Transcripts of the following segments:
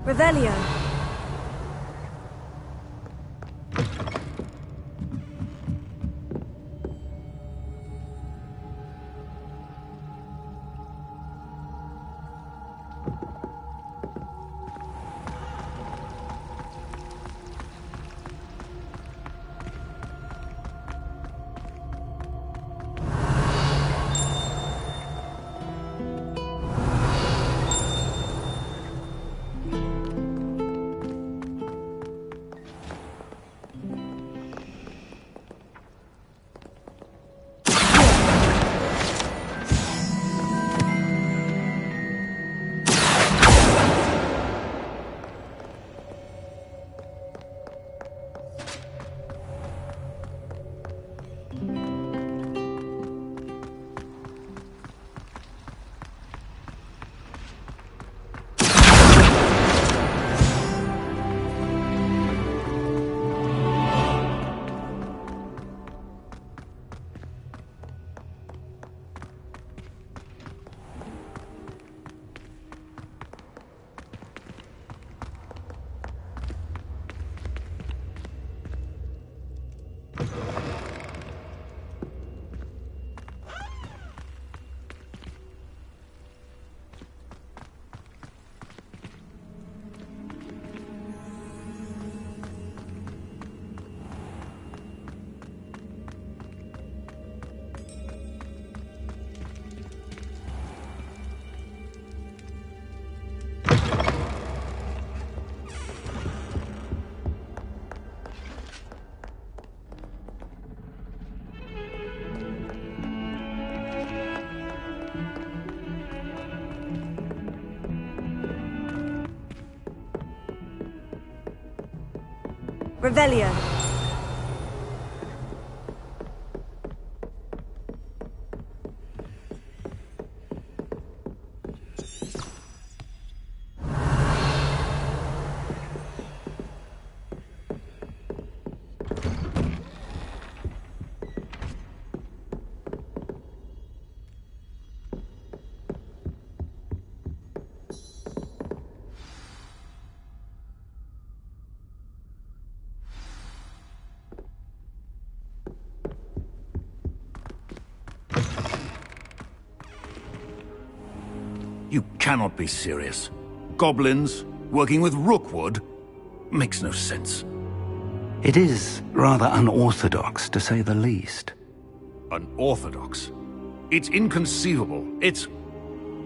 Revelio. Revelio. You cannot be serious. Goblins, working with Rookwood? Makes no sense. It is rather unorthodox, to say the least. Unorthodox? It's inconceivable. It's...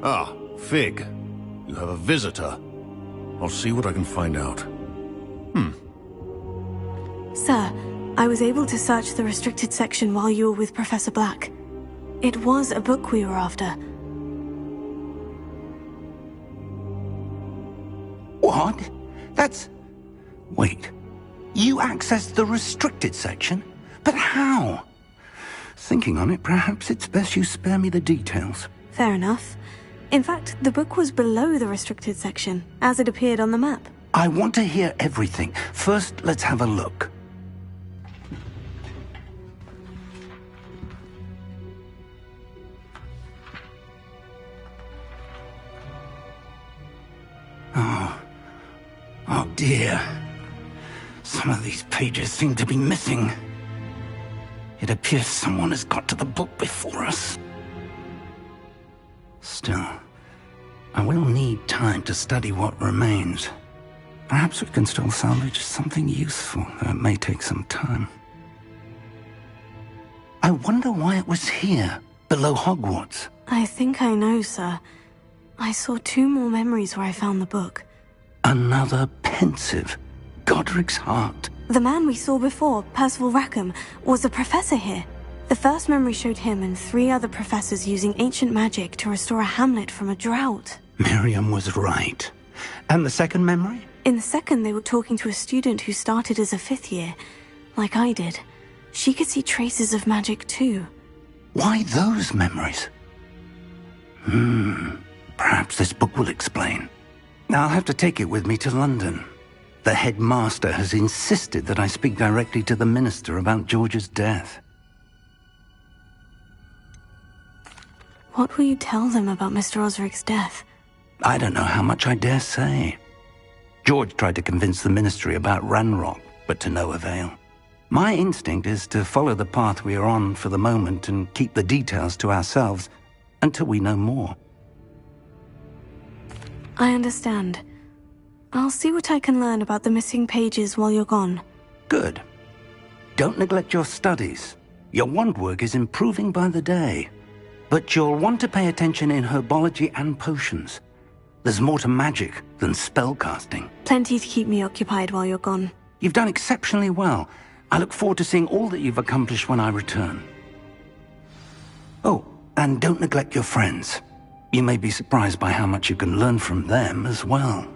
Ah, Fig. You have a visitor. I'll see what I can find out. Sir, I was able to search the restricted section while you were with Professor Black. It was a book we were after. What? That's... Wait. You accessed the restricted section? But how? Thinking on it, perhaps it's best you spare me the details. Fair enough. In fact, the book was below the restricted section, as it appeared on the map. I want to hear everything. First, let's have a look. Oh dear. Some of these pages seem to be missing. It appears someone has got to the book before us. Still, I will need time to study what remains. Perhaps we can still salvage something useful, though it may take some time. I wonder why it was here, below Hogwarts. I think I know, sir. I saw 2 more memories where I found the book. Another pensive. Godric's heart. The man we saw before, Percival Rackham, was a professor here. The first memory showed him and 3 other professors using ancient magic to restore a hamlet from a drought. Miriam was right. And the second memory? In the second, they were talking to a student who started as a 5th year, like I did. She could see traces of magic too. Why those memories? Perhaps this book will explain. I'll have to take it with me to London. The headmaster has insisted that I speak directly to the minister about George's death. What will you tell them about Mr. Osric's death? I don't know how much I dare say. George tried to convince the Ministry about Ranrock, but to no avail. My instinct is to follow the path we are on for the moment and keep the details to ourselves until we know more. I understand. I'll see what I can learn about the missing pages while you're gone. Good. Don't neglect your studies. Your wand work is improving by the day. But you'll want to pay attention in herbology and potions. There's more to magic than spellcasting. Plenty to keep me occupied while you're gone. You've done exceptionally well. I look forward to seeing all that you've accomplished when I return. Oh, and don't neglect your friends. You may be surprised by how much you can learn from them as well.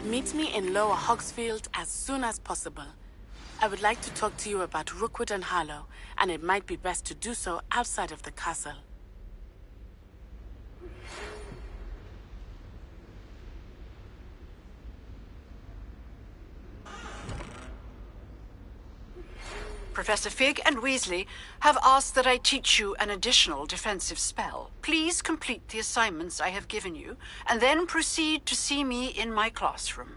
Meet me in Lower Hogsfield as soon as possible. I would like to talk to you about Rookwood and Harlow, and it might be best to do so outside of the castle. Professor Fig and Weasley have asked that I teach you an additional defensive spell. Please complete the assignments I have given you, and then proceed to see me in my classroom.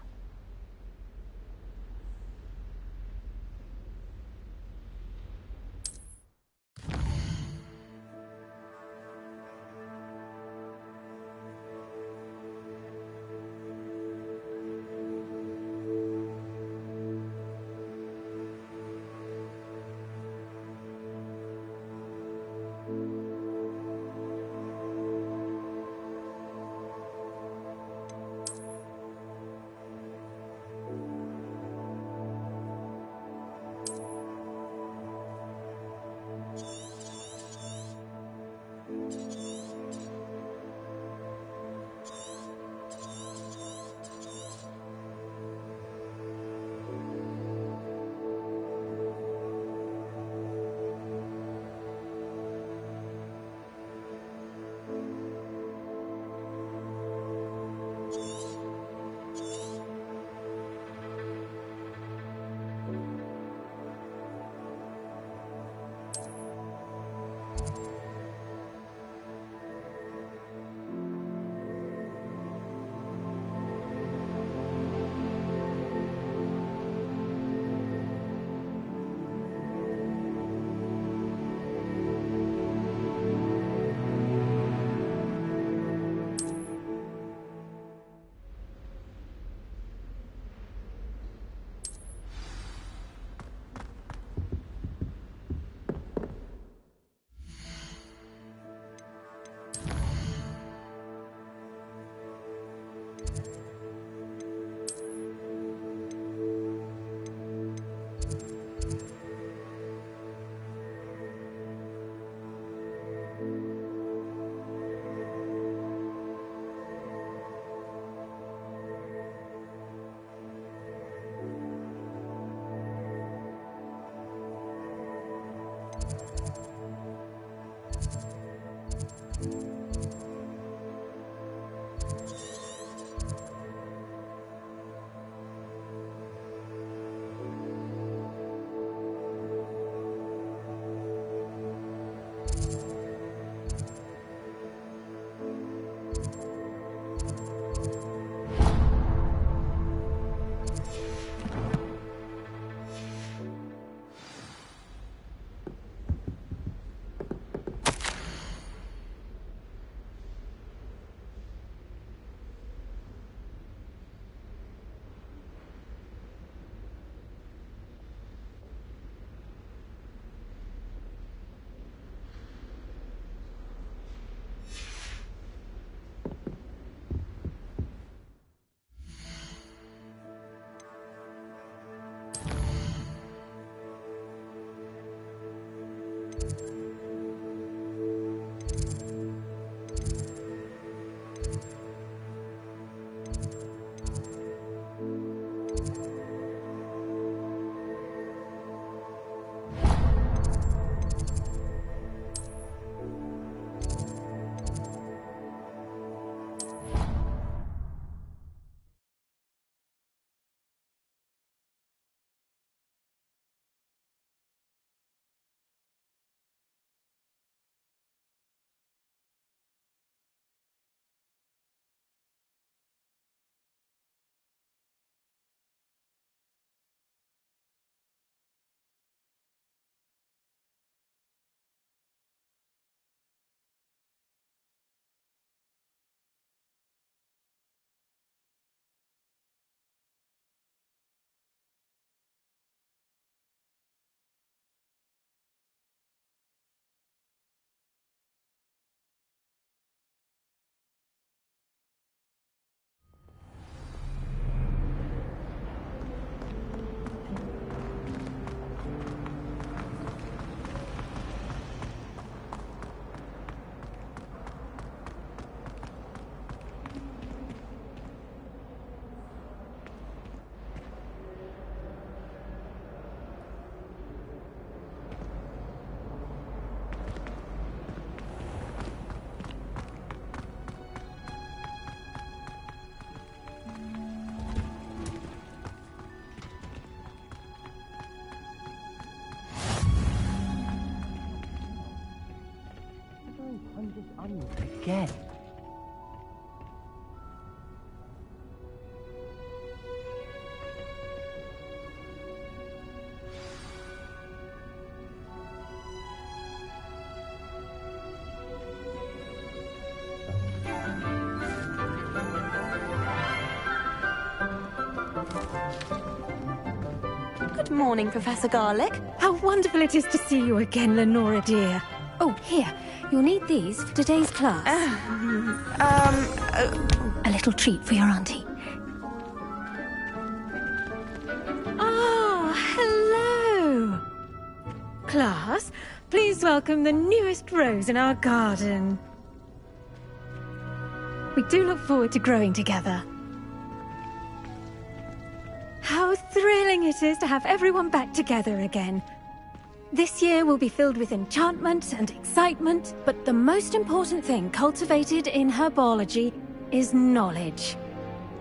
Again. Good morning, Professor Garlic. How wonderful it is to see you again, Lenora dear. Oh, here. You'll need these for today's class. A little treat for your auntie. Ah, hello. Class, please welcome the newest rose in our garden. We do look forward to growing together. How thrilling it is to have everyone back together again. This year will be filled with enchantment and excitement, but the most important thing cultivated in herbology is knowledge.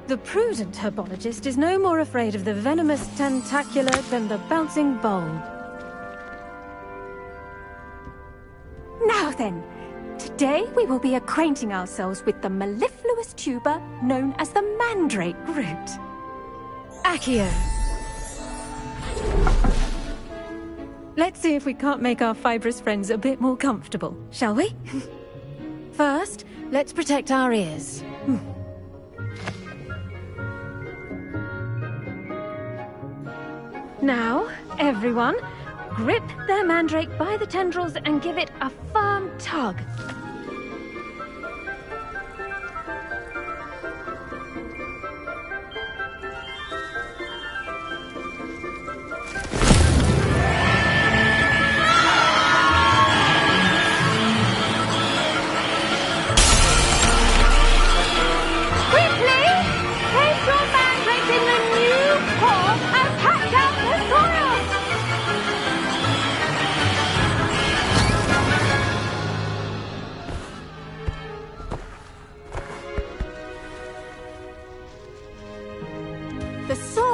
The prudent herbologist is no more afraid of the venomous tentacular than the bouncing bulb. Now then, today we will be acquainting ourselves with the mellifluous tuber known as the mandrake root. Accio. Let's see if we can't make our fibrous friends a bit more comfortable, shall we? First, let's protect our ears. Now, everyone, grip their mandrake by the tendrils and give it a firm tug.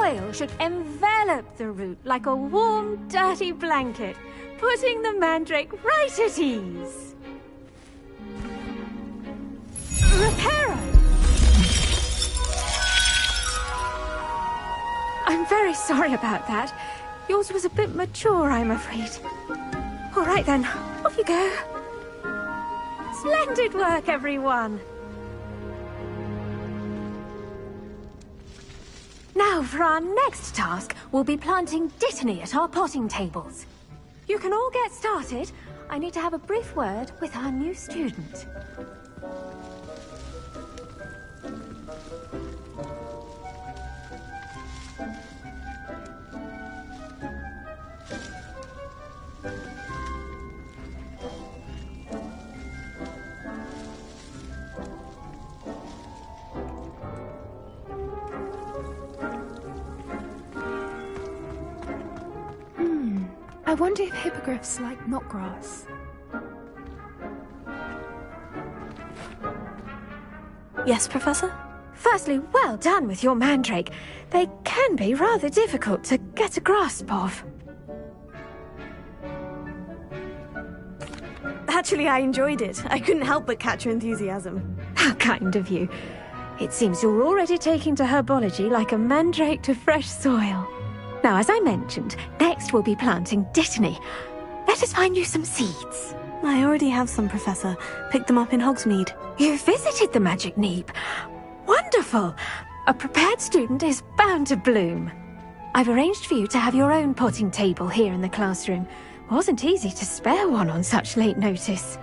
soil should envelop the root like a warm, dirty blanket, putting the mandrake right at ease. Reparo! I'm very sorry about that. Yours was a bit mature, I'm afraid. All right then, off you go. Splendid work, everyone. Now, for our next task, we'll be planting dittany at our potting tables. You can all get started. I need to have a brief word with our new student. I wonder if hippogriffs like knotgrass. Yes, Professor? Firstly, well done with your mandrake. They can be rather difficult to get a grasp of. Actually, I enjoyed it. I couldn't help but catch your enthusiasm. How kind of you. It seems you're already taking to herbology like a mandrake to fresh soil. Now, as I mentioned, next we'll be planting dittany. Let us find you some seeds. I already have some, Professor. Picked them up in Hogsmeade. You visited the Magic Neep. Wonderful! A prepared student is bound to bloom. I've arranged for you to have your own potting table here in the classroom. Wasn't easy to spare one on such late notice.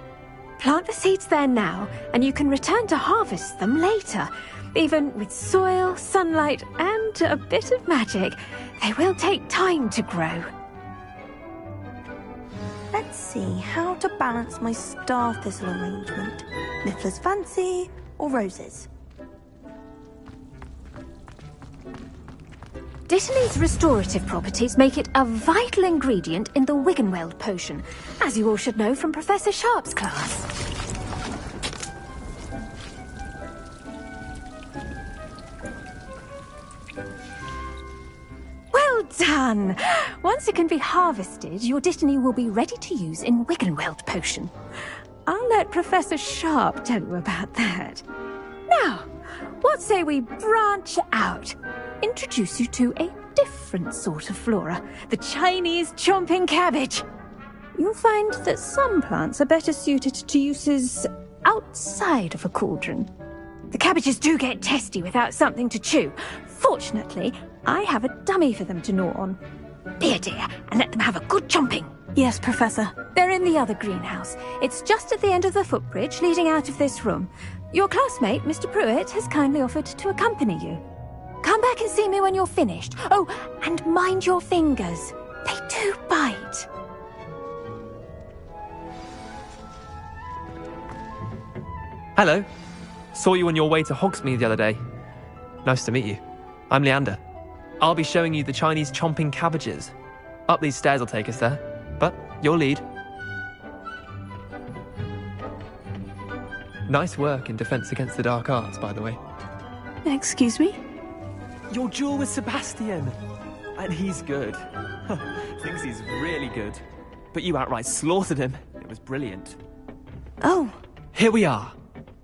Plant the seeds there now, and you can return to harvest them later. Even with soil, sunlight, and a bit of magic, they will take time to grow. Let's see how to balance my star thistle arrangement. Niffler's fancy or roses? Dittany's restorative properties make it a vital ingredient in the Wiggenweld potion, as you all should know from Professor Sharp's class. Well done! Once it can be harvested, your dittany will be ready to use in Wiggenweld potion. I'll let Professor Sharp tell you about that. Now, what say we branch out? Introduce you to a different sort of flora, the Chinese chomping cabbage. You'll find that some plants are better suited to uses outside of a cauldron. The cabbages do get testy without something to chew. Fortunately, I have a dummy for them to gnaw on. Be a dear and let them have a good chomping. Yes, Professor. They're in the other greenhouse. It's just at the end of the footbridge leading out of this room. Your classmate, Mr. Pruitt, has kindly offered to accompany you. Come back and see me when you're finished. Oh, and mind your fingers. They do bite. Hello. Saw you on your way to Hogsmeade the other day. Nice to meet you. I'm Leander. I'll be showing you the Chinese chomping cabbages. Up these stairs will take us there, but you'll lead. Nice work in Defense Against the Dark Arts, by the way. Excuse me? Your duel with Sebastian. And he's good. Thinks he's really good. But you outright slaughtered him. It was brilliant. Oh. Here we are.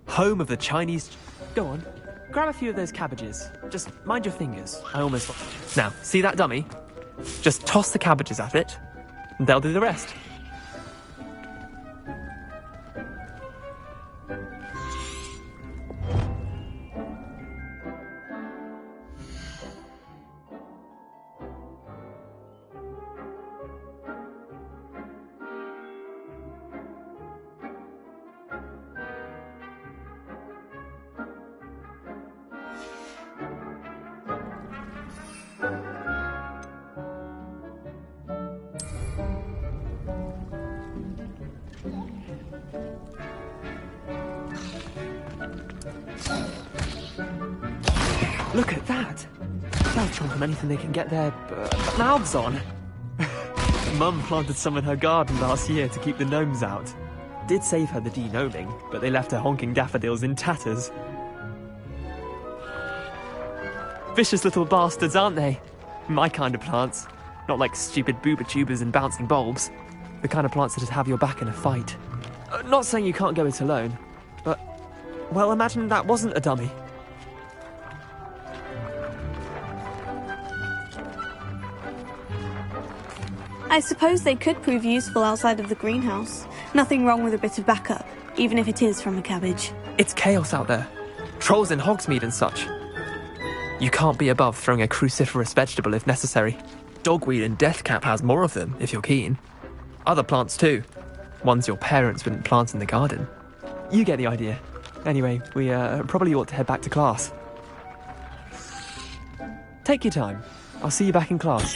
Home of the Chinese... Go on. Grab a few of those cabbages. Just mind your fingers. I almost... Now, see that dummy? Just toss the cabbages at it, and they'll do the rest. Look at that! They'll chomp on anything they can get their mouths on. Mum planted some in her garden last year to keep the gnomes out. Did save her the de-gnoming, but they left her honking daffodils in tatters. Vicious little bastards, aren't they? My kind of plants. Not like stupid booba tubers and bouncing bulbs. The kind of plants that'd have your back in a fight. Not saying you can't go it alone, but... Well, imagine that wasn't a dummy. I suppose they could prove useful outside of the greenhouse. Nothing wrong with a bit of backup, even if it is from a cabbage. It's chaos out there. Trolls in Hogsmeade and such. You can't be above throwing a cruciferous vegetable if necessary. Dogweed and deathcap has more of them, if you're keen. Other plants too. Ones your parents wouldn't plant in the garden. You get the idea. Anyway, we probably ought to head back to class. Take your time. I'll see you back in class.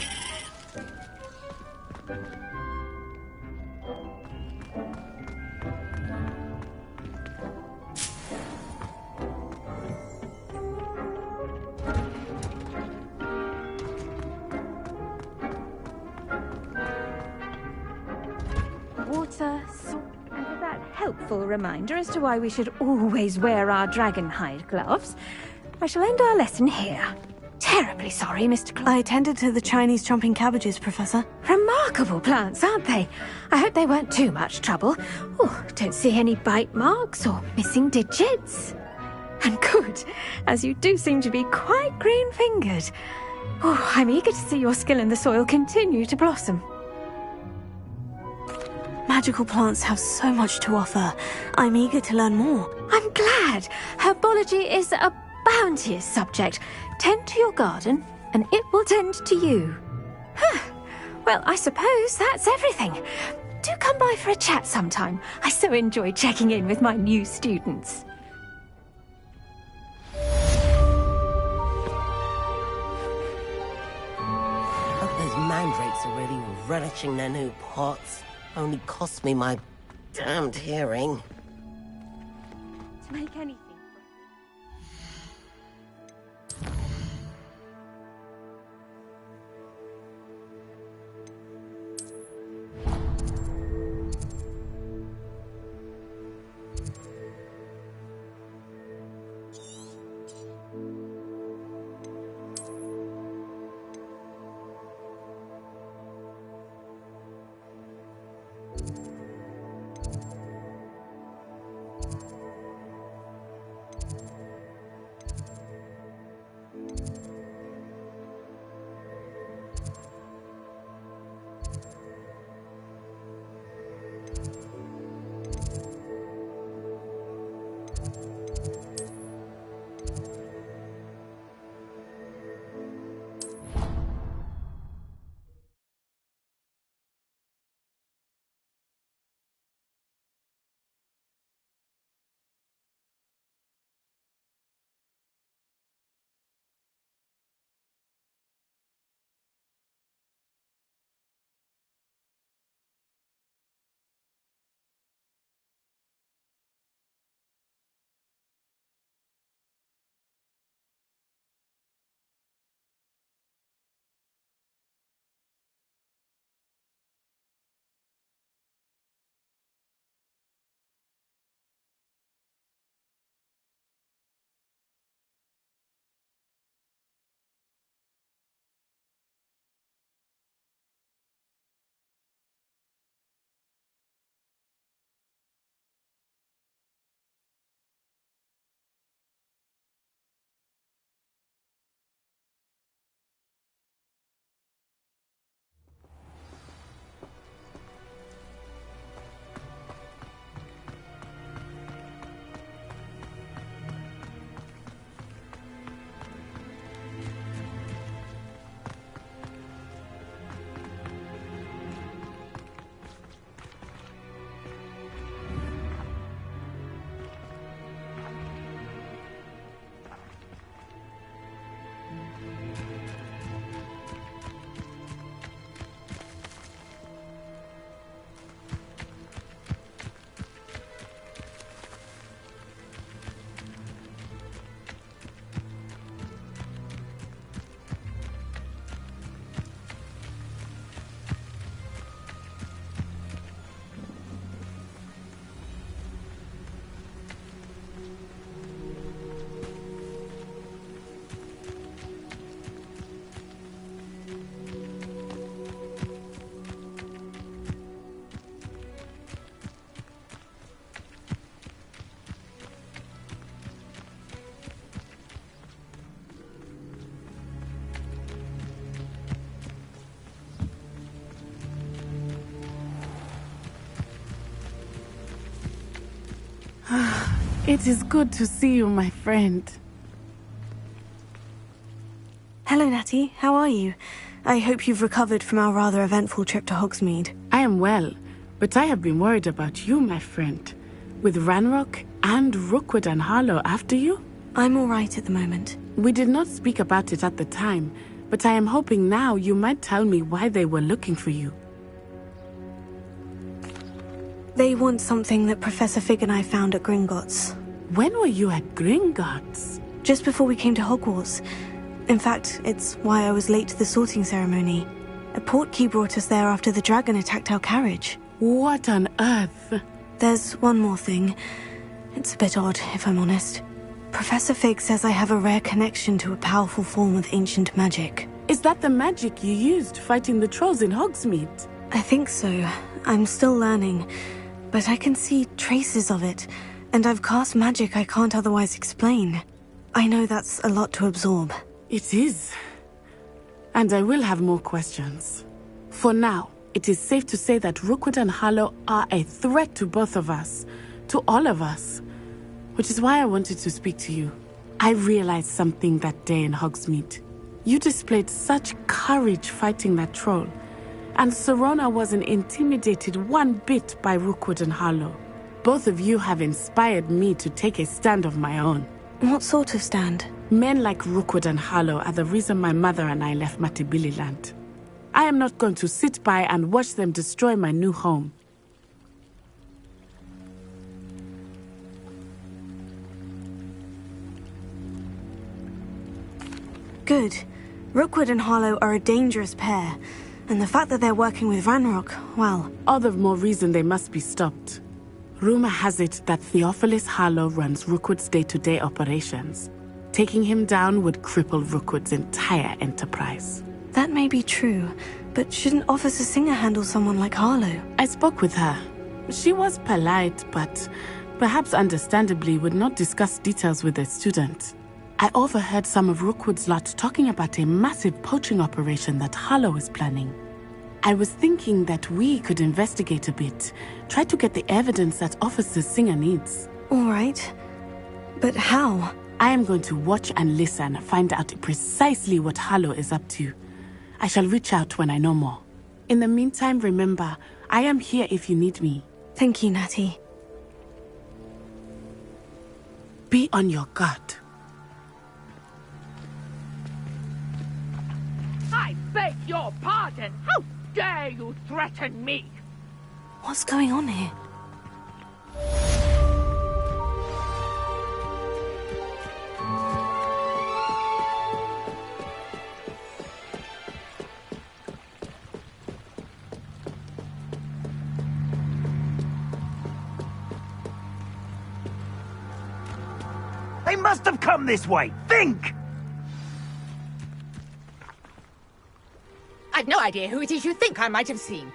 Water, salt, and with that helpful reminder as to why we should always wear our dragonhide gloves, I shall end our lesson here. Terribly sorry, Mr. Clark. I attended to the Chinese chomping cabbages, Professor. Remarkable plants, aren't they? I hope they weren't too much trouble. Oh, don't see any bite marks or missing digits. And good, as you do seem to be quite green-fingered. Oh, I'm eager to see your skill in the soil continue to blossom. Magical plants have so much to offer. I'm eager to learn more. I'm glad. Herbology is a bounteous subject. Tend to your garden, and it will tend to you. Well, I suppose that's everything. Do come by for a chat sometime. I so enjoy checking in with my new students. Hope those mandrakes are really relishing their new pots. Only cost me my damned hearing. To make anything. It is good to see you, my friend. Hello, Natty. How are you? I hope you've recovered from our rather eventful trip to Hogsmeade. I am well, but I have been worried about you, my friend. With Ranrock and Rookwood and Harlow after you? I'm all right at the moment. We did not speak about it at the time, but I am hoping now you might tell me why they were looking for you. They want something that Professor Fig and I found at Gringotts. When were you at Gringotts? Just before we came to Hogwarts. In fact, it's why I was late to the sorting ceremony. A portkey brought us there after the dragon attacked our carriage. What on earth? There's one more thing. It's a bit odd, if I'm honest. Professor Fig says I have a rare connection to a powerful form of ancient magic. Is that the magic you used fighting the trolls in Hogsmeade? I think so. I'm still learning. But I can see traces of it, and I've cast magic I can't otherwise explain. I know that's a lot to absorb. It is. And I will have more questions. For now, it is safe to say that Rookwood and Harlow are a threat to both of us, to all of us. Which is why I wanted to speak to you. I realized something that day in Hogsmeade. You displayed such courage fighting that troll. And Serona wasn't intimidated one bit by Rookwood and Harlow. Both of you have inspired me to take a stand of my own. What sort of stand? Men like Rookwood and Harlow are the reason my mother and I left Matibili land. I am not going to sit by and watch them destroy my new home. Good. Rookwood and Harlow are a dangerous pair. And the fact that they're working with Ranrock, well... All the more reason they must be stopped. Rumor has it that Theophilus Harlow runs Rookwood's day-to-day operations. Taking him down would cripple Rookwood's entire enterprise. That may be true, but shouldn't Officer Singer handle someone like Harlow? I spoke with her. She was polite, but perhaps understandably would not discuss details with a student. I overheard some of Rookwood's lot talking about a massive poaching operation that Harlow is planning. I was thinking that we could investigate a bit, try to get the evidence that Officer Singer needs. All right. But how? I am going to watch and listen, find out precisely what Harlow is up to. I shall reach out when I know more. In the meantime, remember, I am here if you need me. Thank you, Natty. Be on your guard. I beg your pardon! How dare you threaten me? What's going on here? They must have come this way! Think! I've no idea who it is you think I might have seen.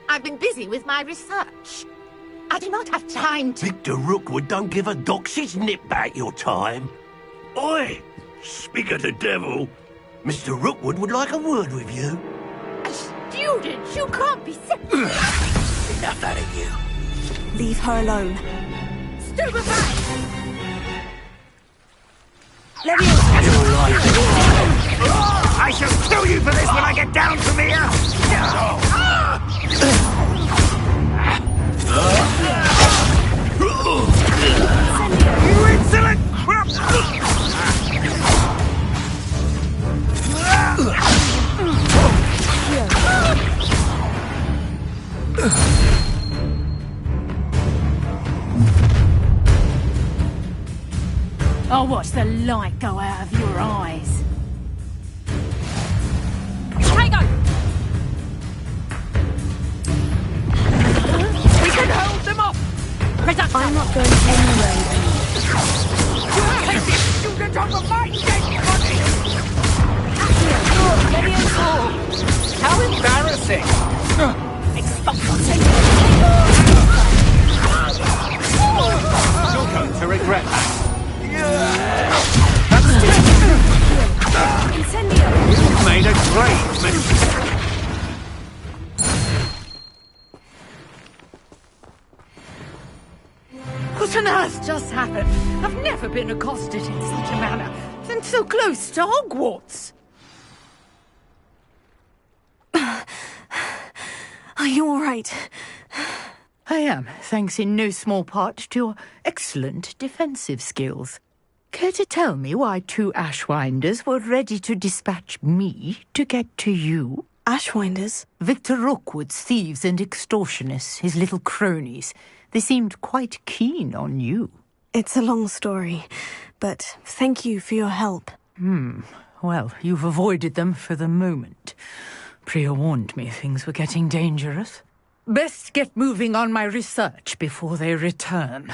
I've been busy with my research. I do not have time to... Victor Rookwood don't give a doxy's nip back your time. Oi! Speak of the devil. Mr. Rookwood would like a word with you. A student? You can't be serious. Enough out of you. Leave her alone. Stupefy! Let me... Your life. I shall kill you for this when I get down from here! You insolent crap! I'll watch the light go out of your eyes. We can hold them off! I'm not going anywhere. You take this student over my dead body! How embarrassing! You're going to regret that. You've made a great mistake. What on earth just happened? I've never been accosted in such a manner, and so close to Hogwarts. Are you all right? I am, thanks in no small part to your excellent defensive skills. Care to tell me why 2 Ashwinders were ready to dispatch me to get to you? Ashwinders? Victor Rookwood's thieves and extortionists, his little cronies. They seemed quite keen on you. It's a long story, but thank you for your help. Well, you've avoided them for the moment. Priya warned me things were getting dangerous. Best get moving on my research before they return.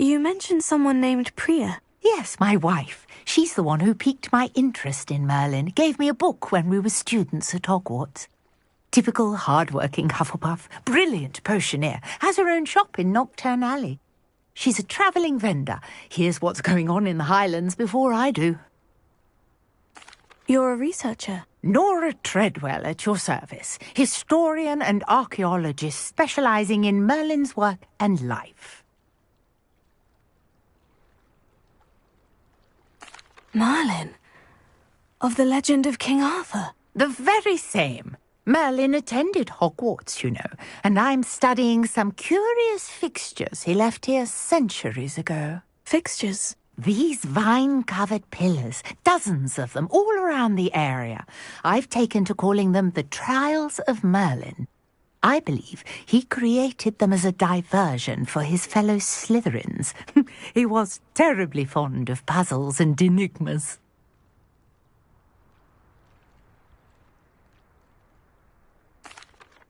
You mentioned someone named Priya. Yes, my wife. She's the one who piqued my interest in Merlin. Gave me a book when we were students at Hogwarts. Typical hard-working Hufflepuff. Brilliant potioneer. Has her own shop in Nocturne Alley. She's a travelling vendor. Hears what's going on in the Highlands before I do. You're a researcher? Nora Treadwell at your service. Historian and archaeologist specialising in Merlin's work and life. Merlin? Of the legend of King Arthur? The very same. Merlin attended Hogwarts, you know, and I'm studying some curious fixtures he left here centuries ago. Fixtures? These vine-covered pillars, dozens of them, all around the area. I've taken to calling them the Trials of Merlin. I believe he created them as a diversion for his fellow Slytherins. He was terribly fond of puzzles and enigmas.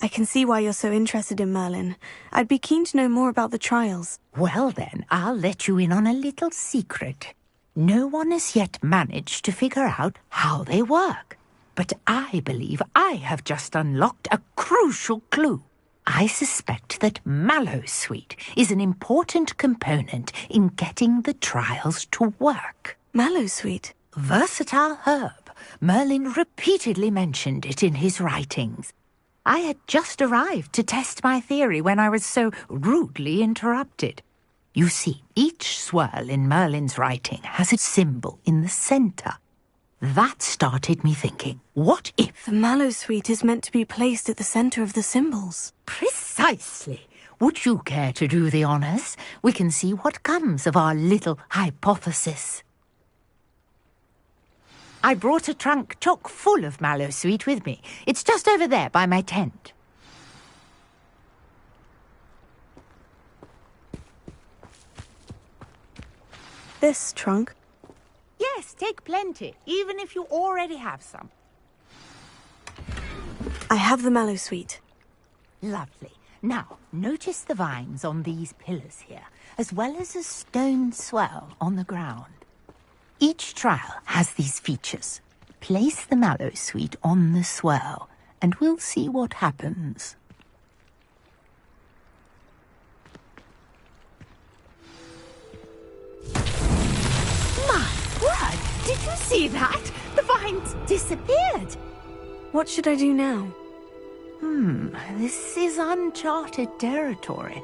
I can see why you're so interested in Merlin. I'd be keen to know more about the trials. Well then, I'll let you in on a little secret. No one has yet managed to figure out how they work. But I believe I have just unlocked a crucial clue. I suspect that Mallowsweet is an important component in getting the trials to work. Mallowsweet? Versatile herb. Merlin repeatedly mentioned it in his writings. I had just arrived to test my theory when I was so rudely interrupted. You see, each swirl in Merlin's writing has a symbol in the centre. That started me thinking, what if... The Mallowsweet is meant to be placed at the centre of the symbols. Precisely. Would you care to do the honours? We can see what comes of our little hypothesis. I brought a trunk chock full of Mallowsweet with me. It's just over there by my tent. This trunk? Yes, take plenty, even if you already have some. I have the Mallowsweet. Lovely. Now, notice the vines on these pillars here, as well as a stone swirl on the ground. Each trial has these features. Place the Mallowsweet on the swirl, and we'll see what happens. My word! Did you see that? The vines disappeared. What should I do now? This is uncharted territory.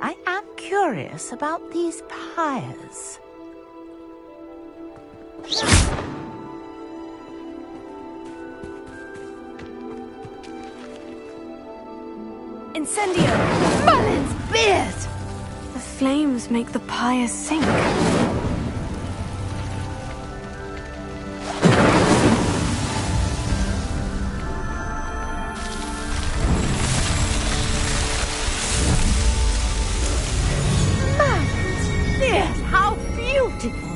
I am curious about these pyres. Incendio! Merlin's beard! The flames make the pyre sink. Merlin's beard! How beautiful!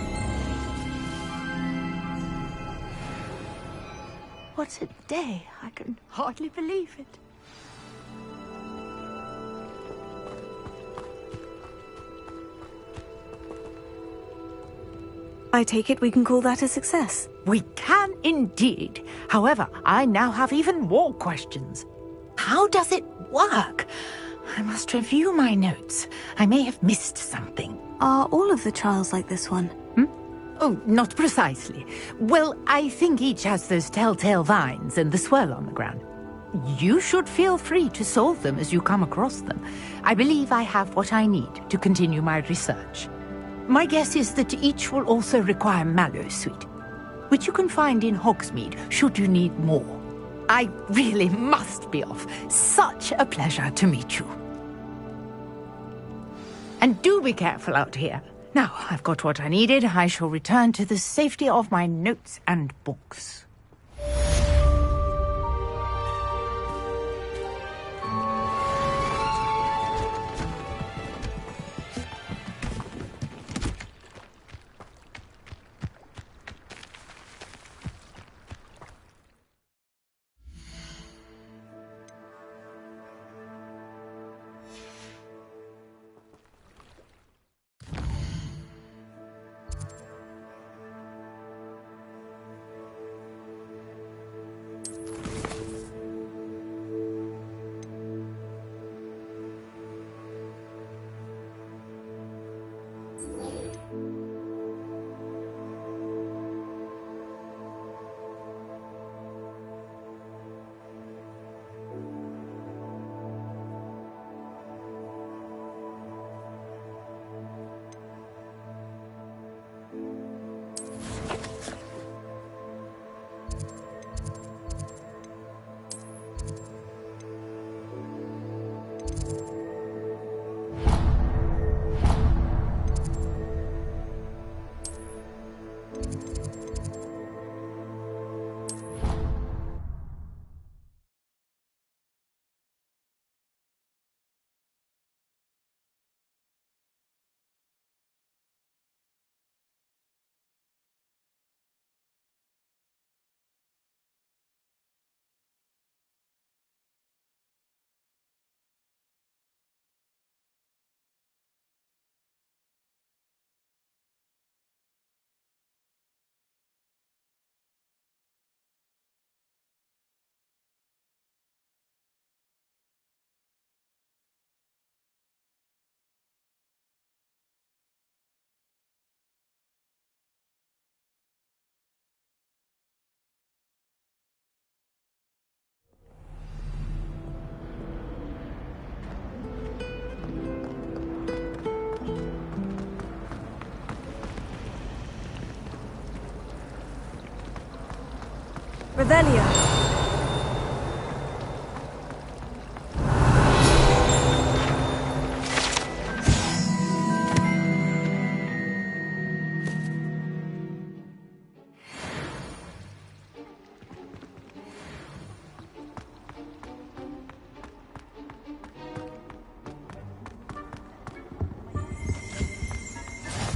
What a day! I can hardly believe it. I take it we can call that a success. We can indeed. However, I now have even more questions. How does it work? I must review my notes. I may have missed something. Are all of the trials like this one? Oh, not precisely. Well, I think each has those telltale vines and the swirl on the ground. You should feel free to solve them as you come across them. I believe I have what I need to continue my research. My guess is that each will also require mallowsweet, which you can find in Hogsmeade should you need more. I really must be off. Such a pleasure to meet you. And do be careful out here. Now, I've got what I needed. I shall return to the safety of my notes and books. Revelio.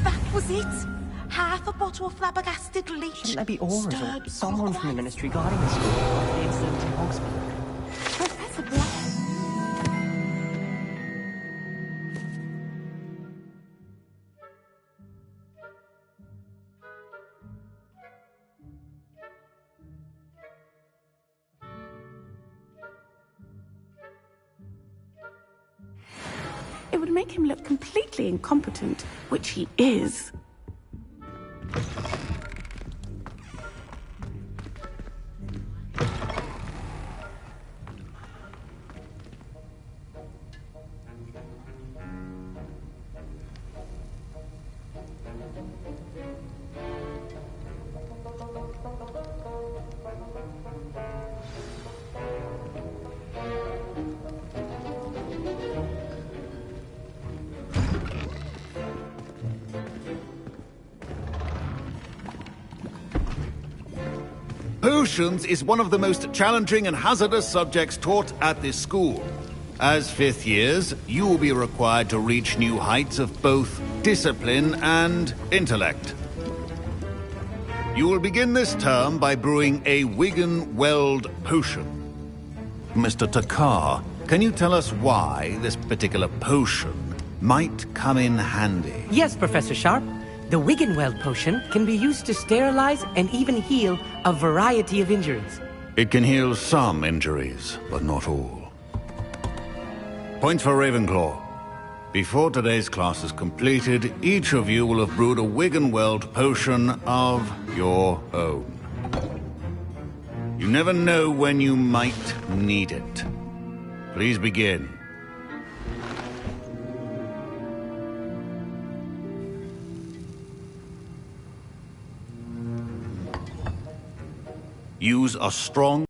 That was it? Half a bottle of flabbergasted leech. Shouldn't there be auras or stirred someone from the clockwise? Ministry guarding the school after the incident in Hogsmeade? Professor Black. It would make him look completely incompetent, which he is. Potions is one of the most challenging and hazardous subjects taught at this school. As fifth years, you will be required to reach new heights of both discipline and intellect. You will begin this term by brewing a Wigan-Weld potion. Mr. Takar, can you tell us why this particular potion might come in handy? Yes, Professor Sharp. The Wigan-Weld potion can be used to sterilize and even heal a variety of injuries. It can heal some injuries, but not all. Point for Ravenclaw. Before today's class is completed, each of you will have brewed a Wigan-Weld potion of your own. You never know when you might need it. Please begin. Use a strong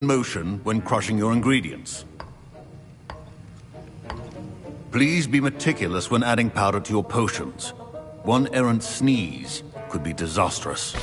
motion when crushing your ingredients. Please be meticulous when adding powder to your potions. One errant sneeze could be disastrous.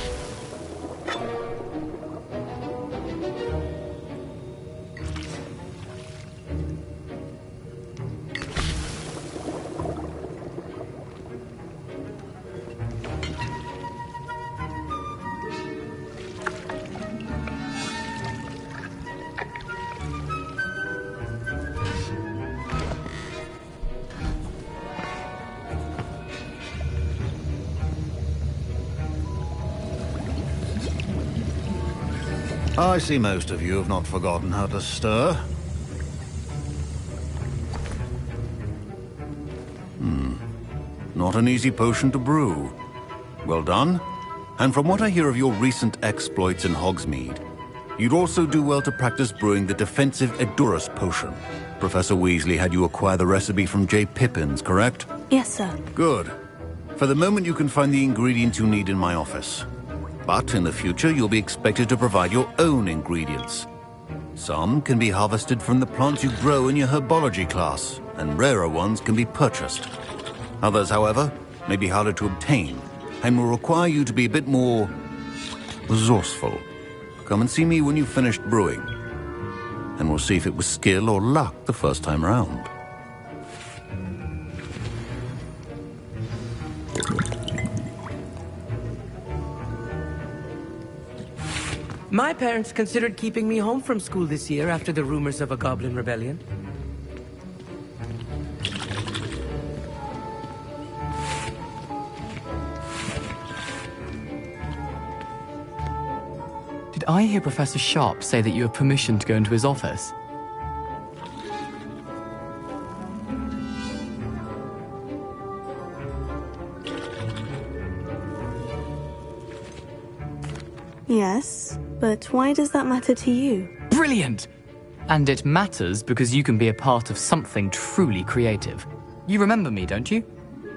I see most of you have not forgotten how to stir. Not an easy potion to brew. Well done. And from what I hear of your recent exploits in Hogsmeade, you'd also do well to practice brewing the defensive Edurus potion. Professor Weasley had you acquire the recipe from J. Pippins, correct? Yes, sir. Good. For the moment, you can find the ingredients you need in my office. But in the future, you'll be expected to provide your own ingredients. Some can be harvested from the plants you grow in your herbology class, and rarer ones can be purchased. Others, however, may be harder to obtain, and will require you to be a bit more resourceful. Come and see me when you've finished brewing, and we'll see if it was skill or luck the first time round. My parents considered keeping me home from school this year after the rumors of a goblin rebellion. Did I hear Professor Sharp say that you have permission to go into his office? Yes, but why does that matter to you? Brilliant! And it matters because you can be a part of something truly creative. You remember me, don't you?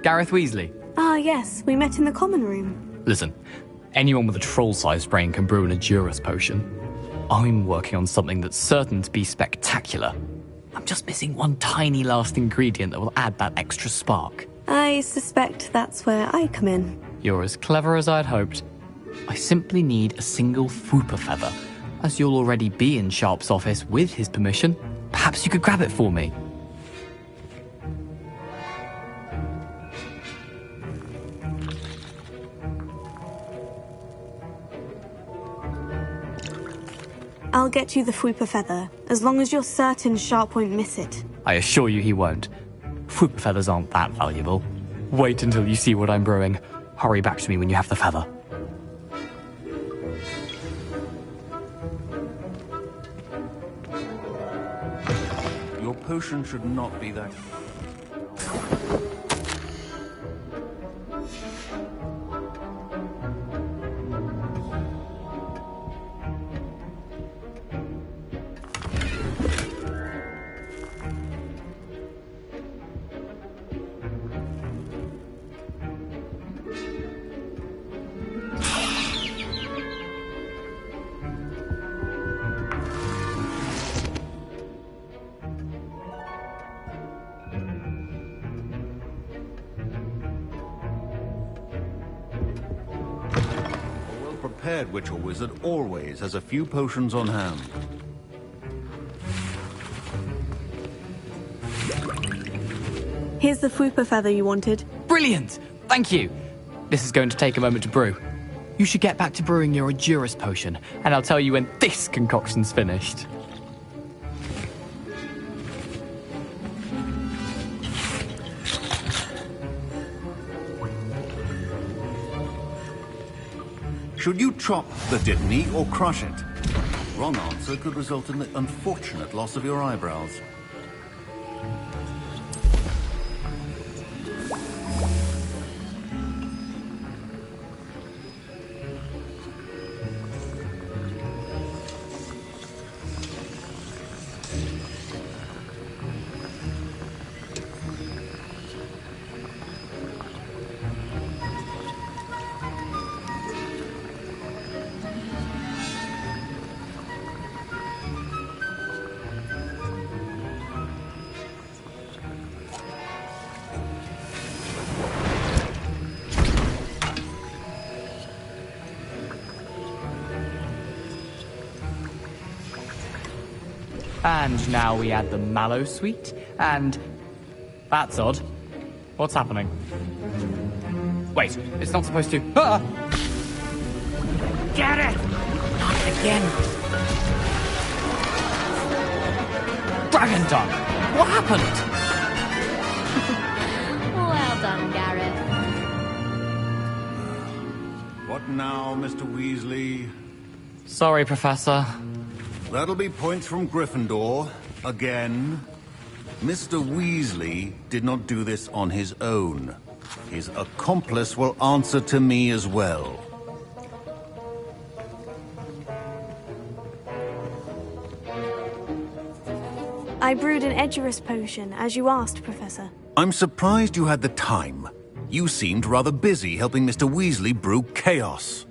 Gareth Weasley. Ah, yes, we met in the common room. Listen, anyone with a troll-sized brain can brew an Edurus potion. I'm working on something that's certain to be spectacular. I'm just missing one tiny last ingredient that will add that extra spark. I suspect that's where I come in. You're as clever as I'd hoped. I simply need a single Fwooper feather. As you'll already be in Sharp's office with his permission, perhaps you could grab it for me. I'll get you the Fwooper feather, as long as you're certain Sharp won't miss it. I assure you he won't. Fwooper feathers aren't that valuable. Wait until you see what I'm brewing. Hurry back to me when you have the feather. Your potion should not be that... Prepared witch or wizard always has a few potions on hand. Here's the Fwooper feather you wanted. Brilliant! Thank you! This is going to take a moment to brew. You should get back to brewing your Edurus potion, and I'll tell you when this concoction's finished. Should you chop the Dittany or crush it? Wrong answer could result in the unfortunate loss of your eyebrows. And now we add the mallow sweet, and... That's odd. What's happening? Wait, it's not supposed to... Ah! Get it! Not again. Dragon Tongue! What happened? Well done, Gareth. What now, Mr. Weasley? Sorry, Professor. That'll be points from Gryffindor. Again. Mr. Weasley did not do this on his own. His accomplice will answer to me as well. I brewed an Edurus potion, as you asked, Professor. I'm surprised you had the time. You seemed rather busy helping Mr. Weasley brew chaos.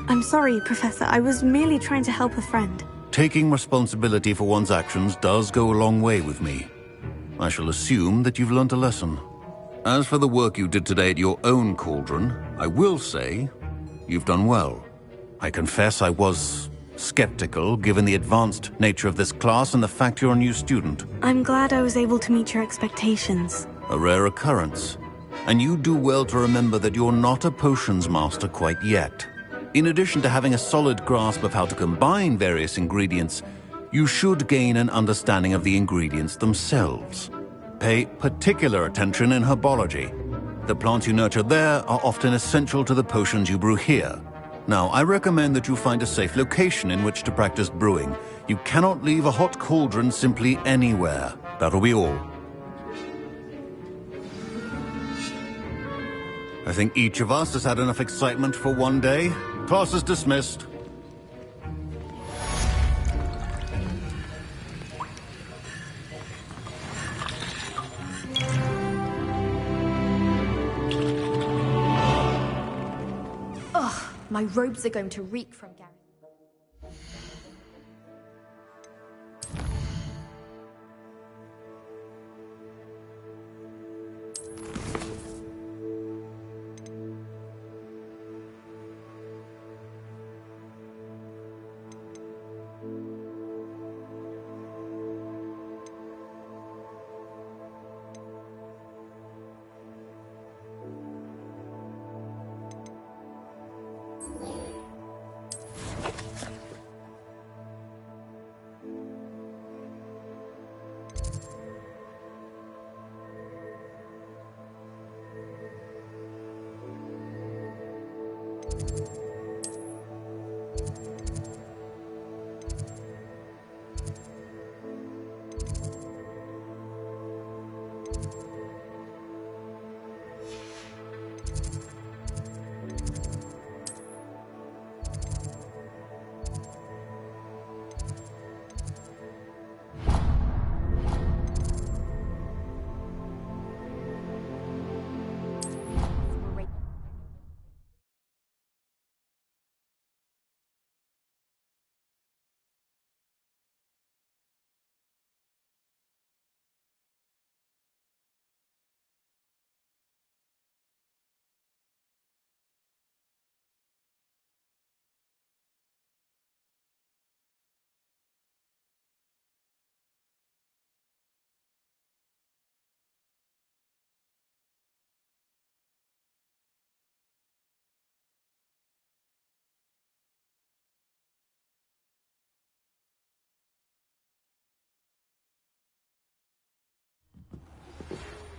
I'm sorry, Professor. I was merely trying to help a friend. Taking responsibility for one's actions does go a long way with me. I shall assume that you've learnt a lesson. As for the work you did today at your own cauldron, I will say you've done well. I confess I was skeptical, given the advanced nature of this class and the fact you're a new student. I'm glad I was able to meet your expectations. A rare occurrence. And you do well to remember that you're not a potions master quite yet. In addition to having a solid grasp of how to combine various ingredients, you should gain an understanding of the ingredients themselves. Pay particular attention in herbology. The plants you nurture there are often essential to the potions you brew here. Now, I recommend that you find a safe location in which to practice brewing. You cannot leave a hot cauldron simply anywhere. That'll be all. I think each of us has had enough excitement for one day. Class is dismissed. Ugh, my robes are going to reek from Gareth.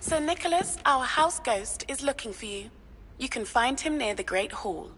Sir Nicholas, our house ghost, is looking for you. You can find him near the Great Hall.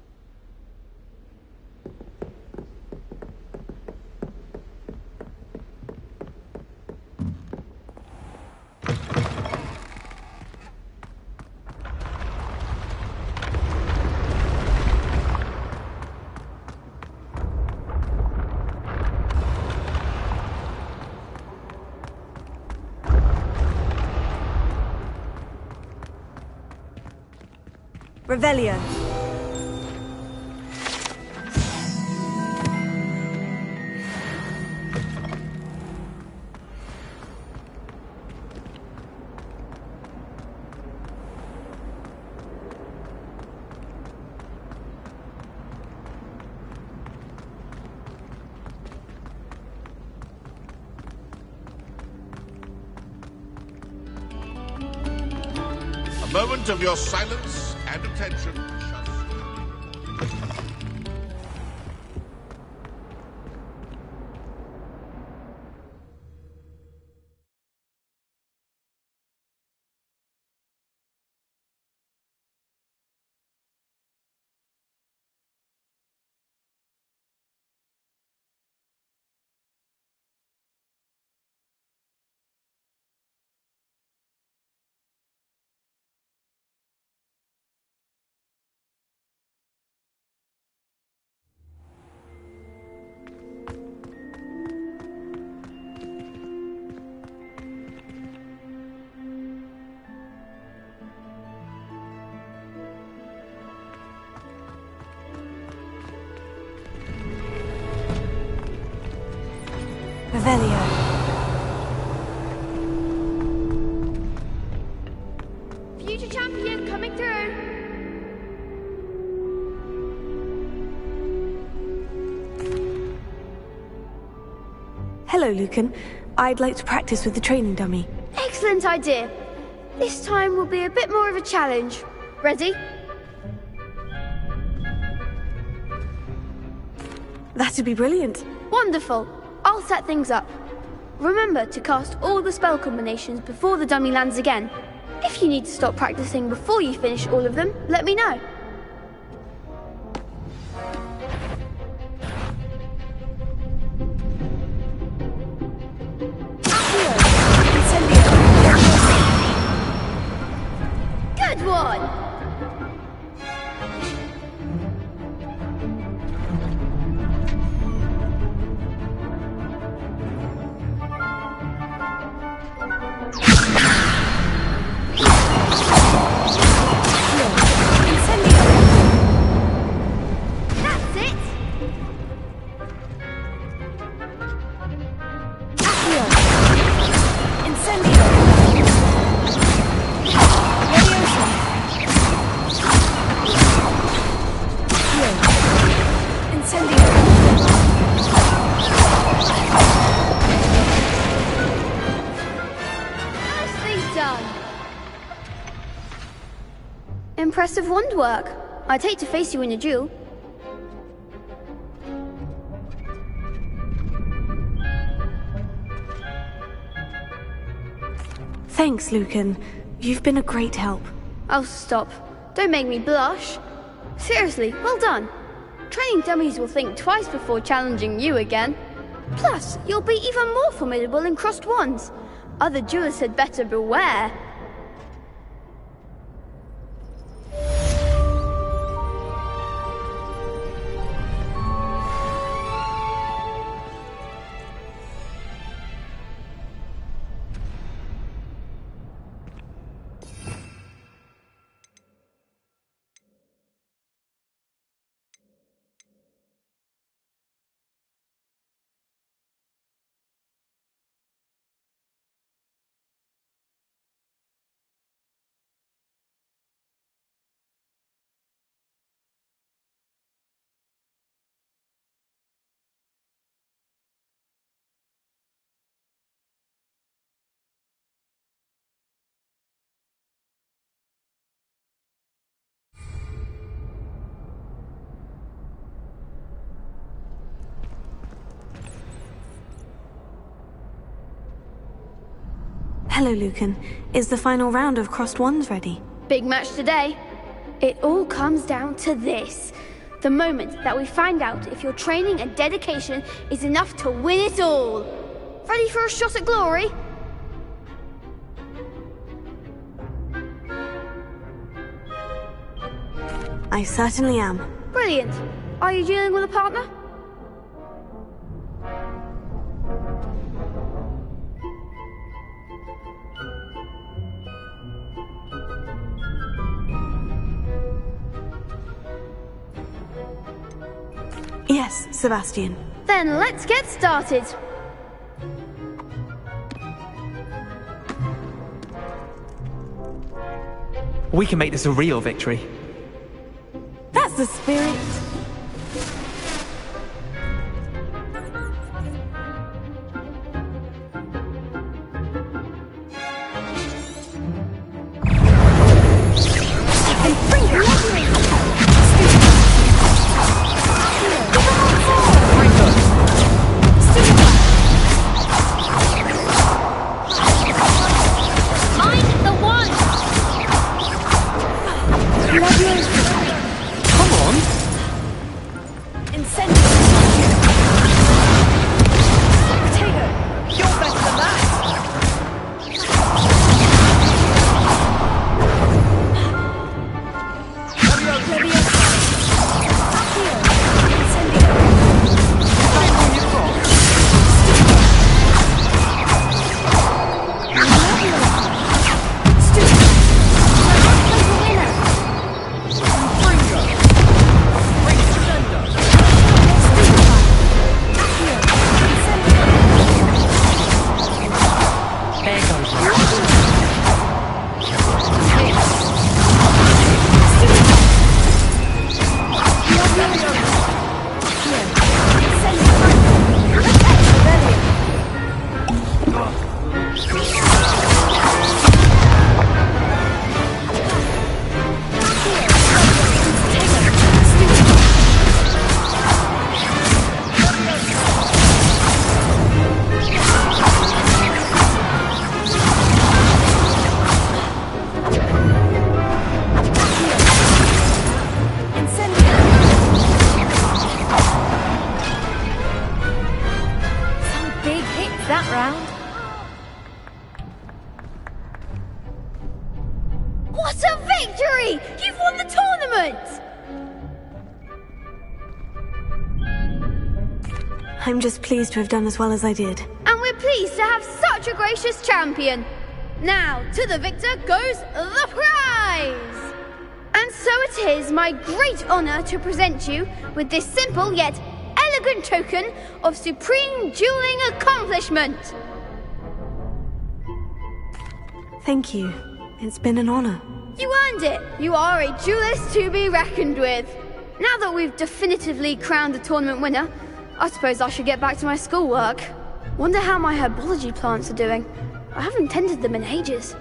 Revelio. A moment of your silence and attention. Revelio. Future champion coming through. Hello, Lucan. I'd like to practice with the training dummy. Excellent idea. This time will be a bit more of a challenge. Ready? That'd be brilliant. Wonderful. I'll set things up. Remember to cast all the spell combinations before the dummy lands again. If you need to stop practicing before you finish all of them, let me know. Good one! Impressive wand work. I'd hate to face you in a duel. Thanks, Lucan. You've been a great help. Oh, stop. Don't make me blush. Seriously, well done. Training dummies will think twice before challenging you again. Plus, you'll be even more formidable in crossed wands. Other duelists had better beware. Hello, Lucan. Is the final round of crossed wands ready? Big match today. It all comes down to this. The moment that we find out if your training and dedication is enough to win it all. Ready for a shot at glory? I certainly am. Brilliant. Are you dealing with a partner? Yes, Sebastian. Then let's get started. We can make this a real victory. That's the spirit. round. What a victory! You've won the tournament! I'm just pleased to have done as well as I did. And we're pleased to have such a gracious champion. Now, to the victor goes the prize! And so it is my great honor to present you with this simple yet elegant token of supreme dueling accomplishment. Thank you. It's been an honor. You earned it. You are a duelist to be reckoned with. Now that we've definitively crowned the tournament winner, I suppose I should get back to my schoolwork. Wonder how my herbology plants are doing. I haven't tended them in ages.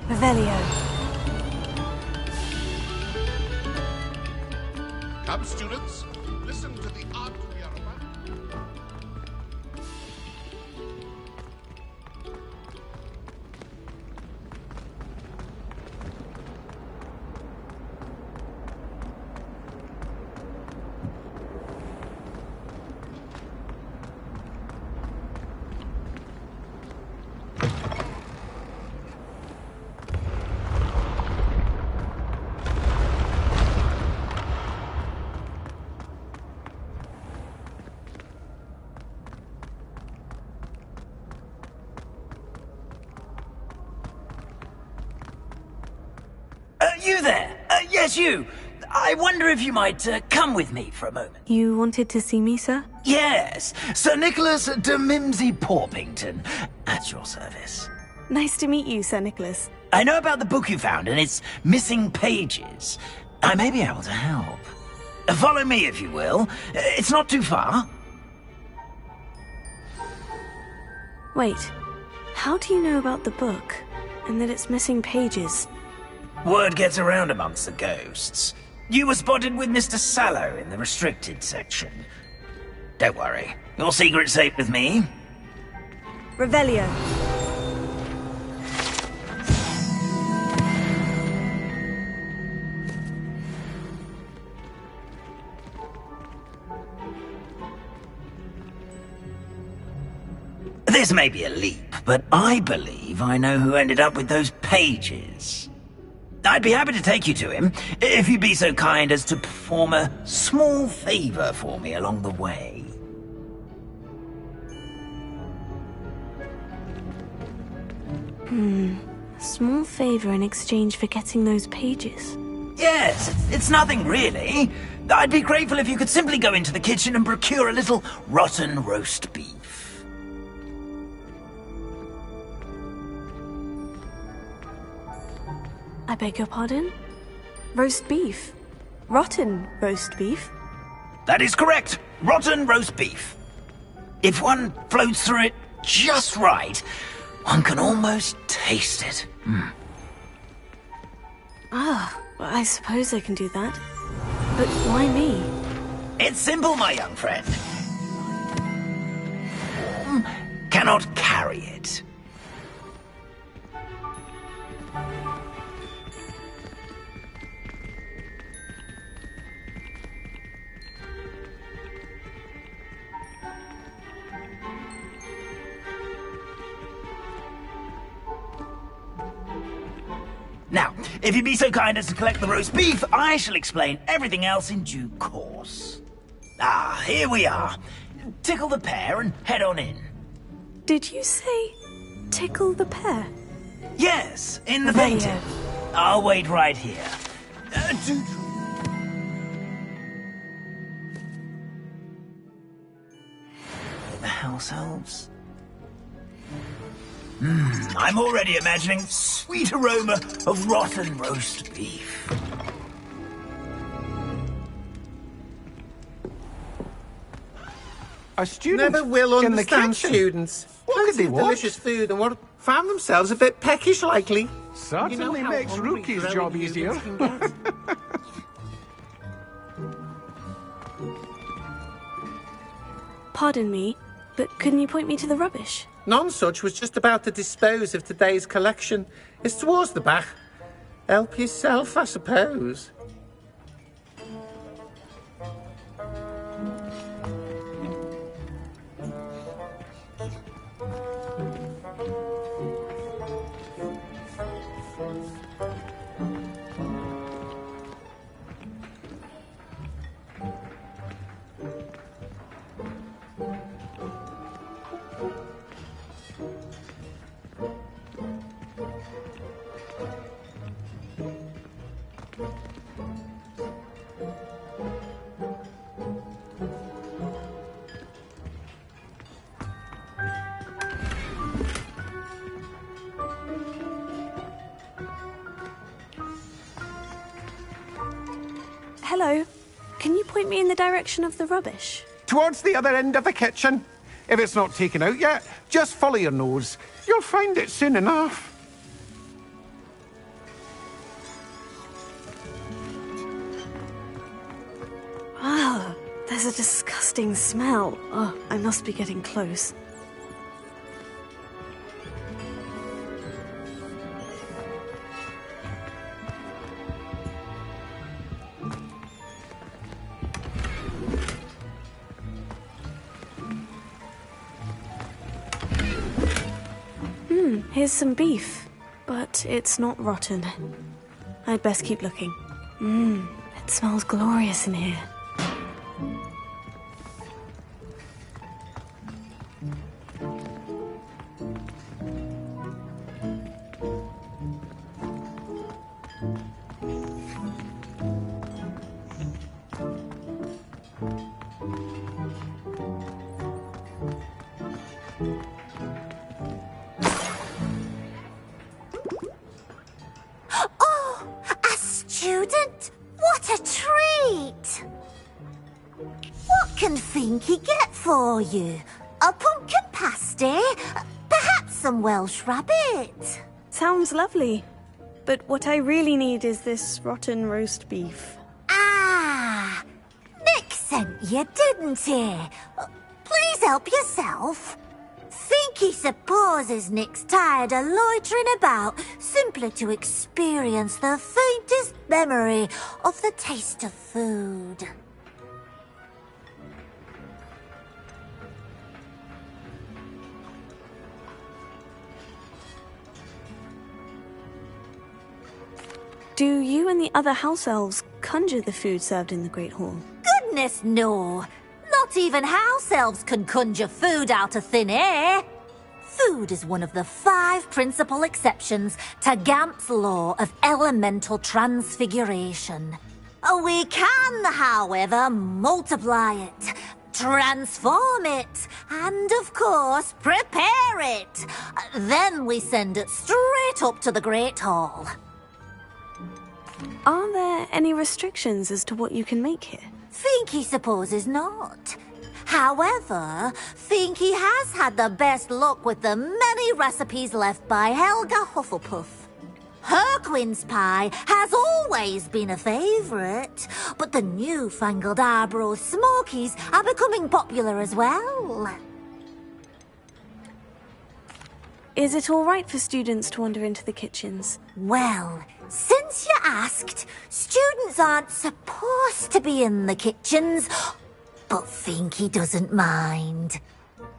Revelio. Come, students, listen to the art we are about. You there? Yes, you. I wonder if you might come with me for a moment. You wanted to see me, sir? Yes, Sir Nicholas de Mimsy Porpington, at your service. Nice to meet you, Sir Nicholas. I know about the book you found and its missing pages. I may be able to help. Follow me, if you will. It's not too far. Wait, how do you know about the book? And that it's missing pages? Word gets around amongst the ghosts. You were spotted with Mr. Sallow in the restricted section. Don't worry, your secret's safe with me. Revelio. This may be a leap, but I believe I know who ended up with those pages. I'd be happy to take you to him, if you'd be so kind as to perform a small favor for me along the way. A small favor in exchange for getting those pages. Yes, it's nothing really. I'd be grateful if you could simply go into the kitchen and procure a little rotten roast beef. I beg your pardon? Roast beef? Rotten roast beef? That is correct. Rotten roast beef. If one floats through it just right, one can almost taste it. Ah, well, I suppose I can do that. But why me? It's simple, my young friend. Cannot carry it. Now, if you'd be so kind as to collect the roast beef, I shall explain everything else in due course. Ah, here we are. Tickle the pear and head on in. Did you say tickle the pear? Yes, in the painting. I'll wait right here. The house elves. I'm already imagining sweet aroma of rotten roast beef. A student never will in the understand kitchen. students. What could they want? Delicious food and what found themselves a bit peckish lately. Certainly makes Rookie's job easier. Pardon me, but couldn't you point me to the rubbish? Nonsuch was just about to dispose of today's collection. It's towards the back. Help yourself, I suppose. Hello. Can you point me in the direction of the rubbish? Towards the other end of the kitchen. If it's not taken out yet, just follow your nose. You'll find it soon enough. Ah, there's a disgusting smell. Oh, I must be getting close. Here's some beef, but it's not rotten. I'd best keep looking. It smells glorious in here. Oh, a student? What a treat! Finky get for you? A pumpkin pasty? Perhaps some Welsh rabbit? Sounds lovely. But what I really need is this rotten roast beef. Ah! Nick sent you, didn't he? Please help yourself. Finky supposes Nick's tired of loitering about simply to experience the faintest memory of the taste of food. Do you and the other house elves conjure the food served in the Great Hall? Goodness, no. Not even house elves can conjure food out of thin air. Food is one of the 5 principal exceptions to Gamp's law of elemental transfiguration. We can, however, multiply it, transform it, and, of course, prepare it. Then we send it straight up to the Great Hall. Are there any restrictions as to what you can make here? Finky supposes not. However, Finky has had the best luck with the many recipes left by Helga Hufflepuff. Her quince pie has always been a favourite, but the newfangled Arbroath Smokies are becoming popular as well. Is it all right for students to wander into the kitchens? Well, since you asked, students aren't supposed to be in the kitchens, but Finky doesn't mind.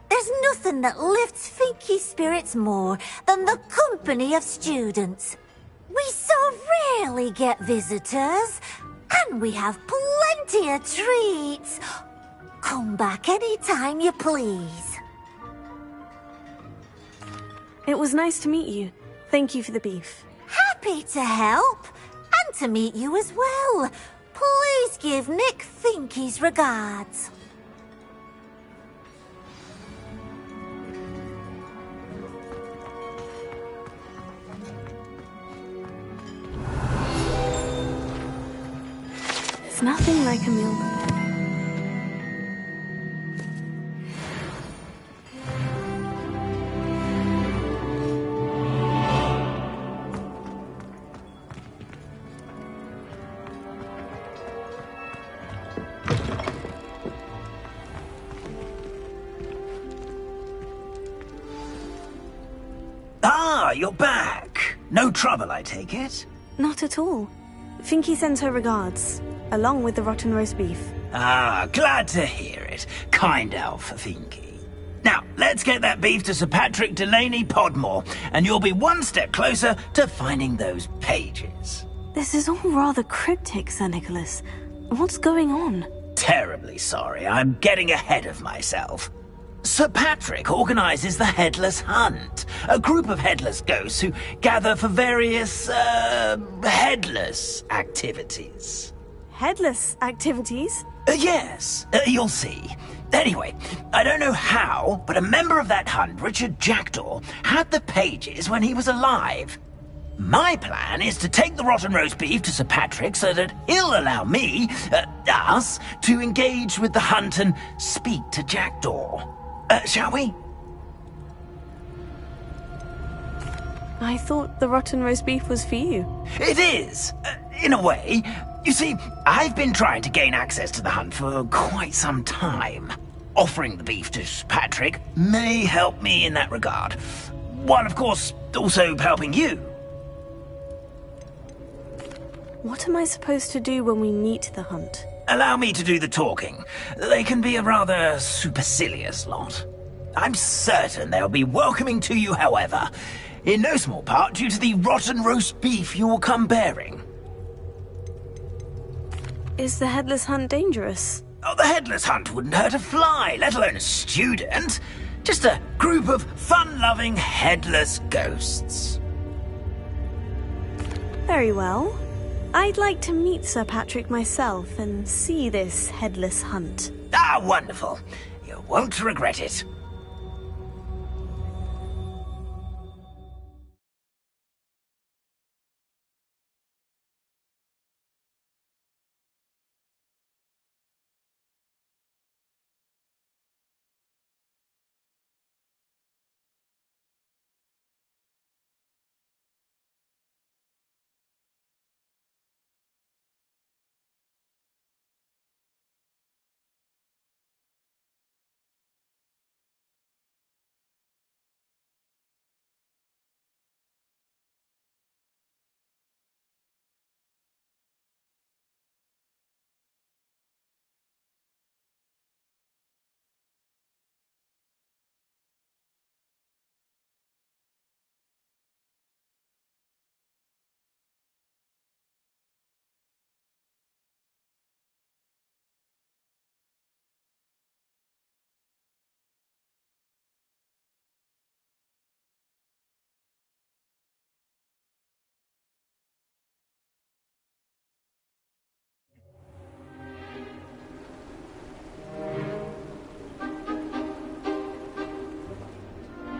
There's nothing that lifts Finky's spirits more than the company of students. We so rarely get visitors, and we have plenty of treats. Come back any time you please. It was nice to meet you. Thank you for the beef. Happy to help, and to meet you as well. Please give Nick Finky's regards. It's nothing like a meal prepared. Ah, you're back. No trouble, I take it? Not at all. Finky sends her regards, along with the rotten roast beef. Ah, glad to hear it. Kind elf, Finky. Now, let's get that beef to Sir Patrick Delaney Podmore, and you'll be one step closer to finding those pages. This is all rather cryptic, Sir Nicholas. What's going on? Terribly sorry, I'm getting ahead of myself. Sir Patrick organises the Headless Hunt, a group of headless ghosts who gather for various, headless activities. Headless activities? Yes, you'll see. Anyway, I don't know how, but a member of that hunt, Richard Jackdaw, had the pages when he was alive. My plan is to take the rotten roast beef to Sir Patrick so that he'll allow me, us, to engage with the hunt and speak to Jackdaw. Shall we? I thought the rotten roast beef was for you. It is, in a way. You see, I've been trying to gain access to the hunt for quite some time. Offering the beef to Sir Patrick may help me in that regard. While, of course, also helping you. What am I supposed to do when we meet the hunt? Allow me to do the talking. They can be a rather supercilious lot. I'm certain they'll be welcoming to you, however, in no small part due to the rotten roast beef you will come bearing. Is the Headless Hunt dangerous? Oh, the Headless Hunt wouldn't hurt a fly, let alone a student. Just a group of fun-loving headless ghosts. Very well. I'd like to meet Sir Patrick myself and see this Headless Hunt. Ah, wonderful. You won't regret it.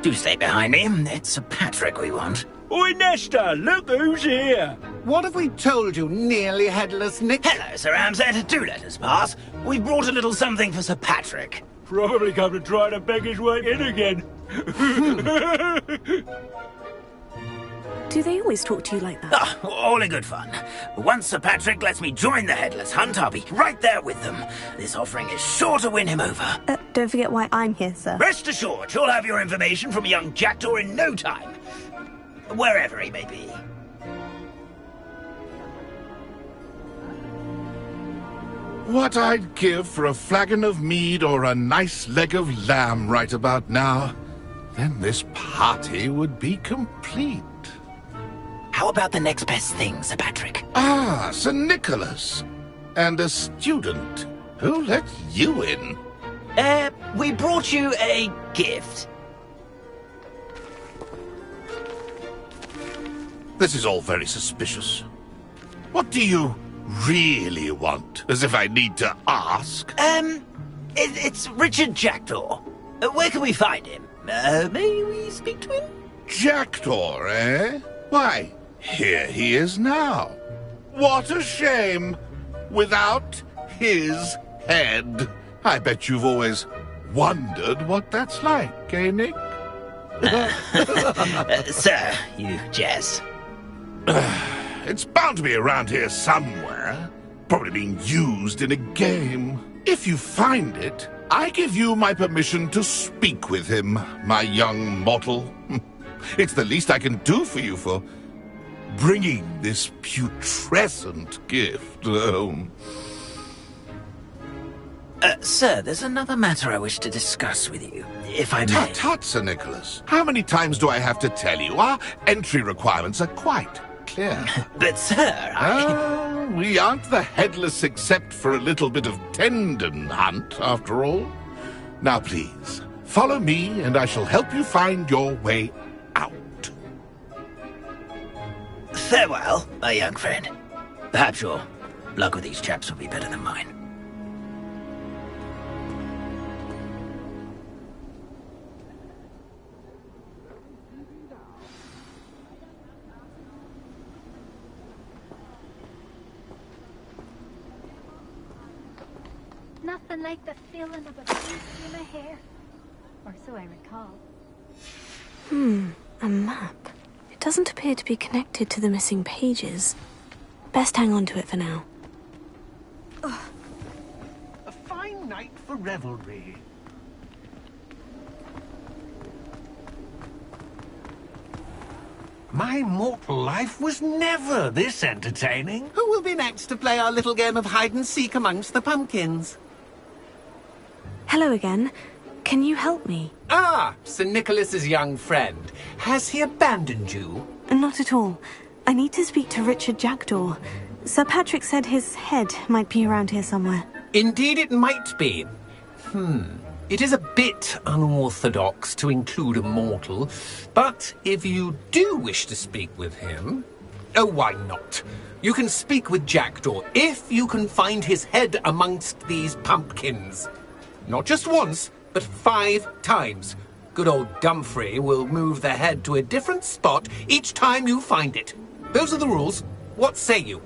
Do stay behind me. It's Sir Patrick we want. Oi, Nesta, look who's here. What have we told you, nearly headless Nick? Hello, Sir Ramsay. Do let us pass. We brought a little something for Sir Patrick. Probably come to try to beg his way in again. Do they always talk to you like that? Oh, all in good fun. Once Sir Patrick lets me join the Headless Hunt, I'll be right there with them. This offering is sure to win him over. Don't forget why I'm here, sir. Rest assured, you'll have your information from a young jackdaw in no time. Wherever he may be. What I'd give for a flagon of mead or a nice leg of lamb right about now. Then this party would be complete. How about the next best thing, Sir Patrick? Ah, Sir Nicholas. And a student. Who let you in? We brought you a gift. This is all very suspicious. What do you really want? As if I need to ask. It's Richard Jackdaw. Where can we find him? May we speak to him? Jackdaw, eh? Why, here he is now. What a shame. Without his head. I bet you've always wondered what that's like, eh, Nick? Sir, you jest. It's bound to be around here somewhere. Probably being used in a game. If you find it, I give you my permission to speak with him, my young mortal. It's the least I can do for you for bringing this putrescent gift home. Sir, there's another matter I wish to discuss with you, if I may. Tut, tut, Sir Nicholas. How many times do I have to tell you? Our entry requirements are quite clear. But, sir, we aren't the headless except for a little bit of tendon hunt, after all. Now, please, follow me, and I shall help you find your way out. Farewell, my young friend. Perhaps your luck with these chaps will be better than mine. Nothing like the feeling of a breeze in my hair. Or so I recall. A map. It doesn't appear to be connected to the missing pages. Best hang on to it for now. A fine night for revelry. My mortal life was never this entertaining. Who will be next to play our little game of hide-and-seek amongst the pumpkins? Hello again. Can you help me? Ah, Sir Nicholas's young friend. Has he abandoned you? Not at all. I need to speak to Richard Jackdaw. Sir Patrick said his head might be around here somewhere. Indeed it might be. It is a bit unorthodox to include a mortal, but if you do wish to speak with him... Oh, why not? You can speak with Jackdaw if you can find his head amongst these pumpkins. Not just once, but 5 times. Good old Dumfrey will move the head to a different spot each time you find it. Those are the rules. What say you?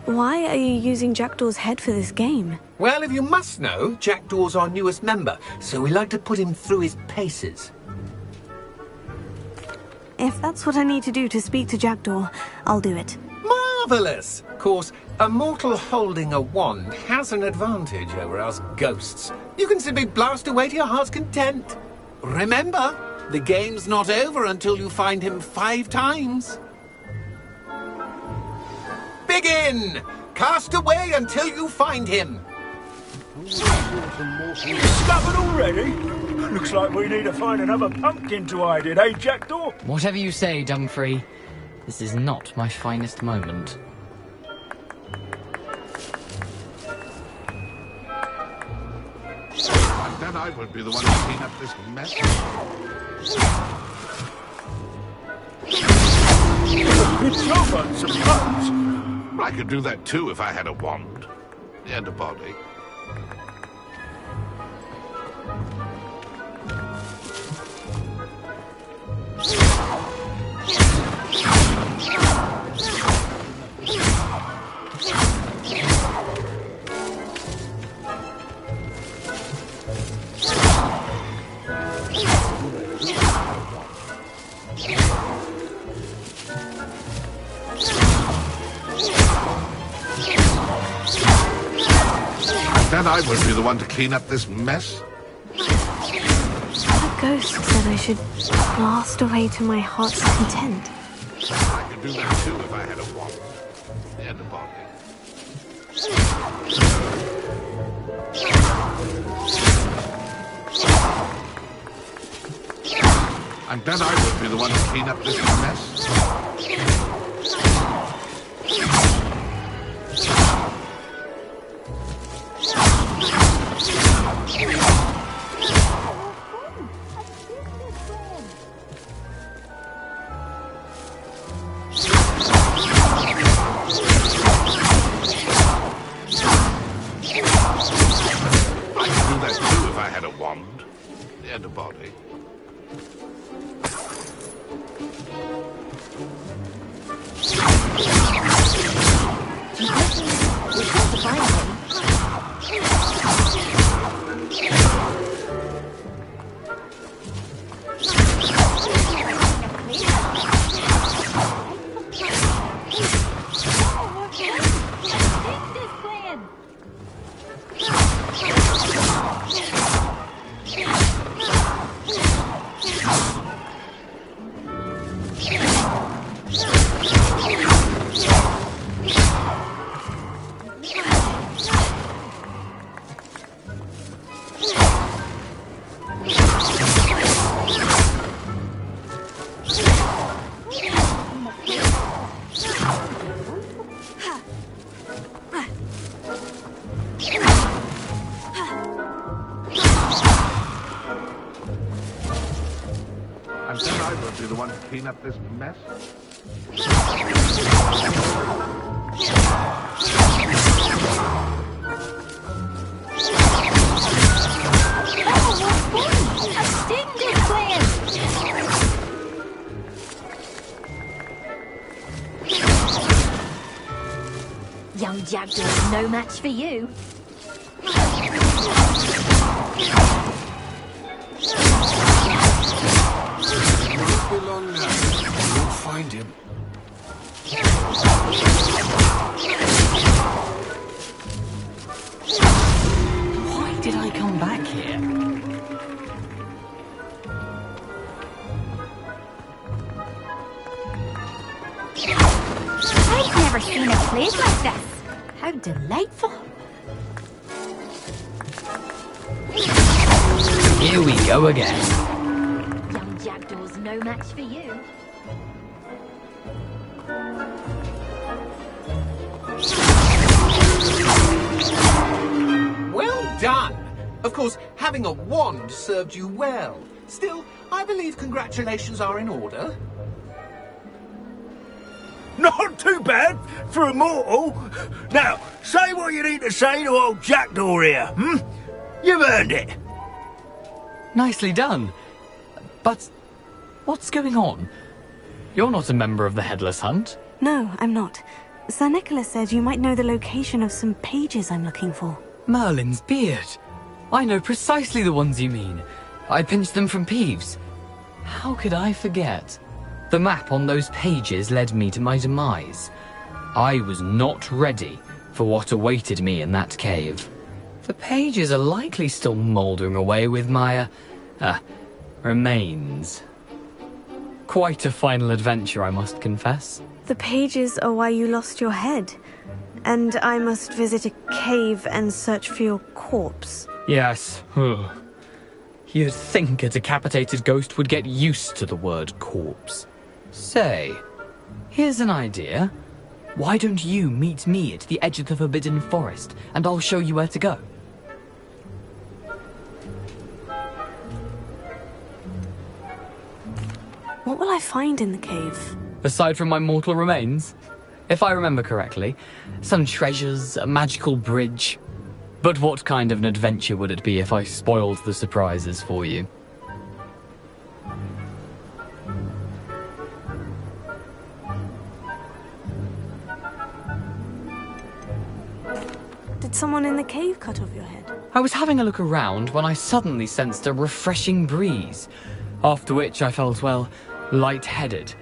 Why are you using Jackdaw's head for this game? Well, if you must know, Jackdaw's our newest member, so we like to put him through his paces. If that's what I need to do to speak to Jackdaw, I'll do it. Marvellous! Of course, a mortal holding a wand has an advantage over us ghosts. You can simply blast away to your heart's content. Remember, the game's not over until you find him 5 times. Begin! Cast away until you find him. Discovered already? Looks like we need to find another pumpkin to hide in, eh, Jackdaw? Whatever you say, Dumfrey. This is not my finest moment. Then I won't be the one to clean up this mess. It's your fun, suppose. I could do that too if I had a wand. And a body. Then I won't be the one to clean up this mess. The ghost said I should blast away to my heart's content. I could do that too if I had a wand and a body. And then I won't be the one to clean up this mess. And a body. And then I will be the one to clean up this mess. Young Jackdaw's no match for you. Won't be long now. You'll find him. Why did I come back here? I've never seen a place like this. How delightful. Here we go again. Young Jackdaw's no match for you. Well done! Of course, having a wand served you well. Still, I believe congratulations are in order. Not too bad for a mortal. Now, say what you need to say to old Jackdaw here, hmm? You've earned it. Nicely done. But what's going on? You're not a member of the Headless Hunt. No, I'm not. Sir Nicholas said you might know the location of some pages I'm looking for. Merlin's beard. I know precisely the ones you mean. I pinched them from Peeves. How could I forget? The map on those pages led me to my demise. I was not ready for what awaited me in that cave. The pages are likely still mouldering away with my, remains. Quite a final adventure, I must confess. The pages are why you lost your head. And I must visit a cave and search for your corpse. Yes. You'd think a decapitated ghost would get used to the word corpse. Say, here's an idea. Why don't you meet me at the edge of the Forbidden Forest, and I'll show you where to go? What will I find in the cave? Aside from my mortal remains? If I remember correctly, some treasures, a magical bridge. But what kind of an adventure would it be if I spoiled the surprises for you? Did someone in the cave cut off your head? I was having a look around when I suddenly sensed a refreshing breeze, after which I felt, well, lightheaded.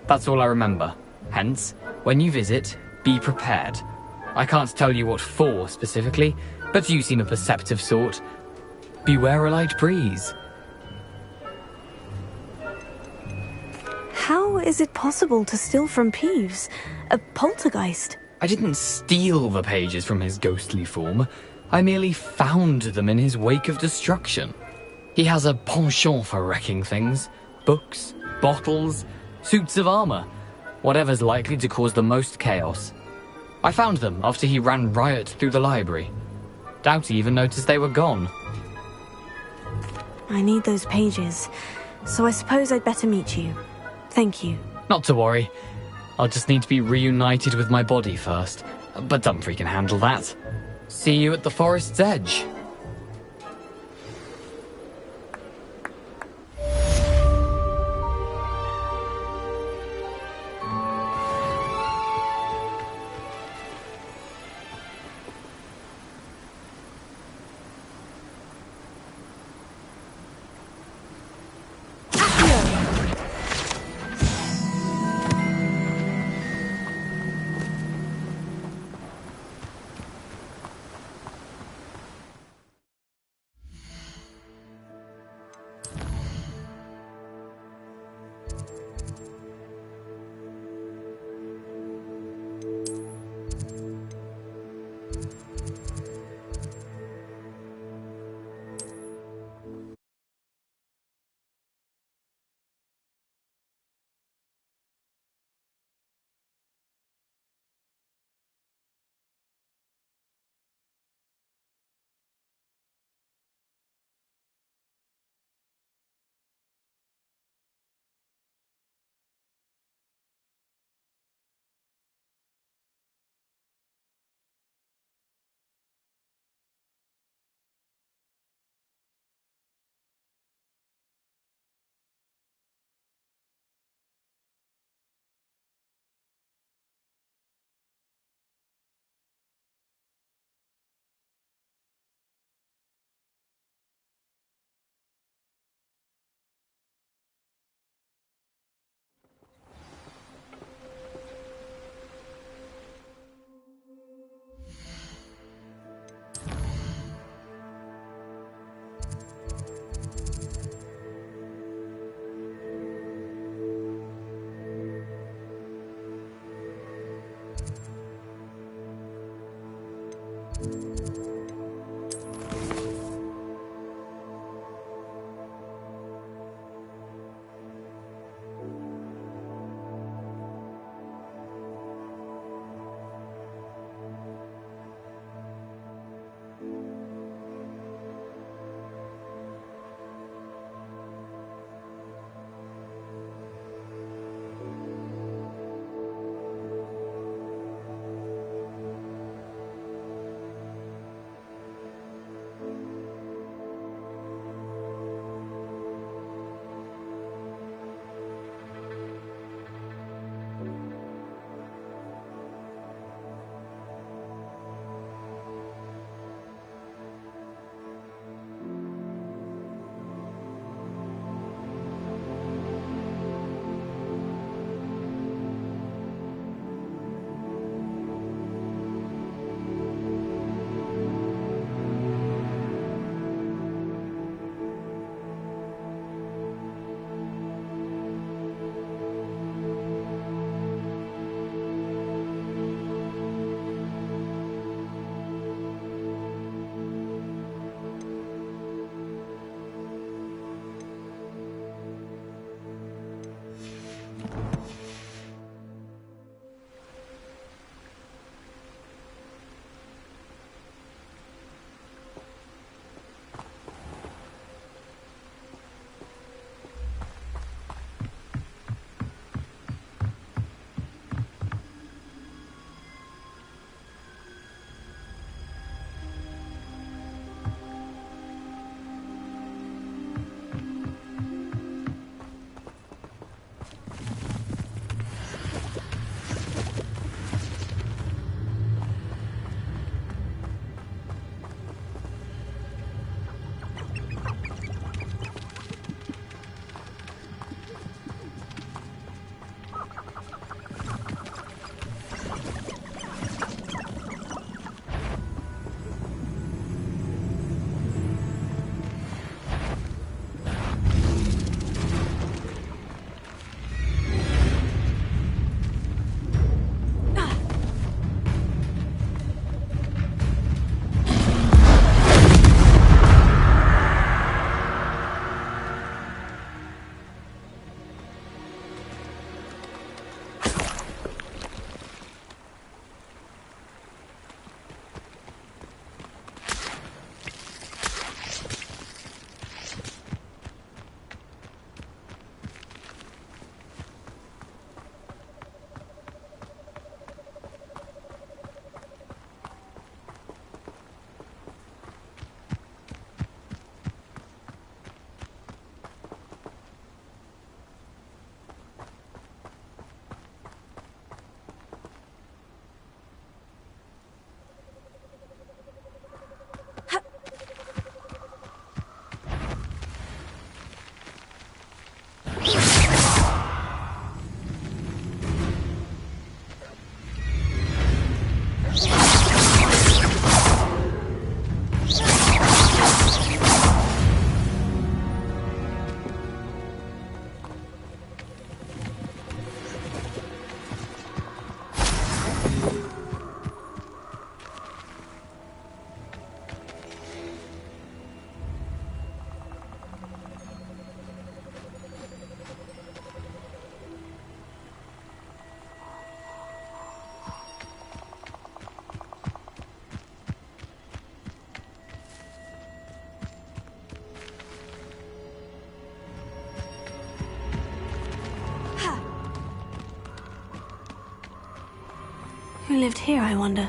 That's all I remember. Hence, when you visit, be prepared. I can't tell you what for specifically, but you seem a perceptive sort. Beware a light breeze. How is it possible to steal from Peeves? A poltergeist? I didn't steal the pages from his ghostly form. I merely found them in his wake of destruction. He has a penchant for wrecking things. Books, bottles, suits of armor. Whatever's likely to cause the most chaos. I found them after he ran riot through the library. Doubt he even noticed they were gone. I need those pages, so I suppose I'd better meet you. Thank you. Not to worry. I'll just need to be reunited with my body first. But Dumfries can handle that. See you at the forest's edge. Who lived here, I wonder?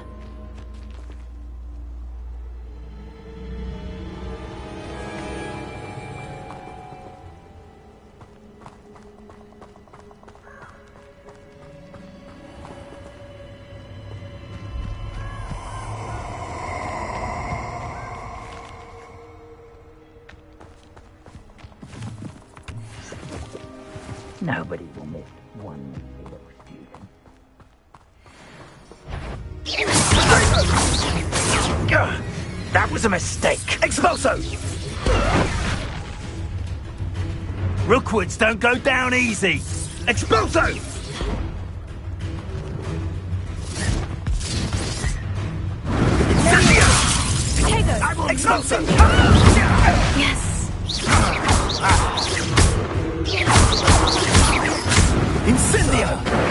Nobody will miss one little student. That was a mistake. Expulso! Rookwoods don't go down easy. Expulso! Expulso! Yes. Incendio!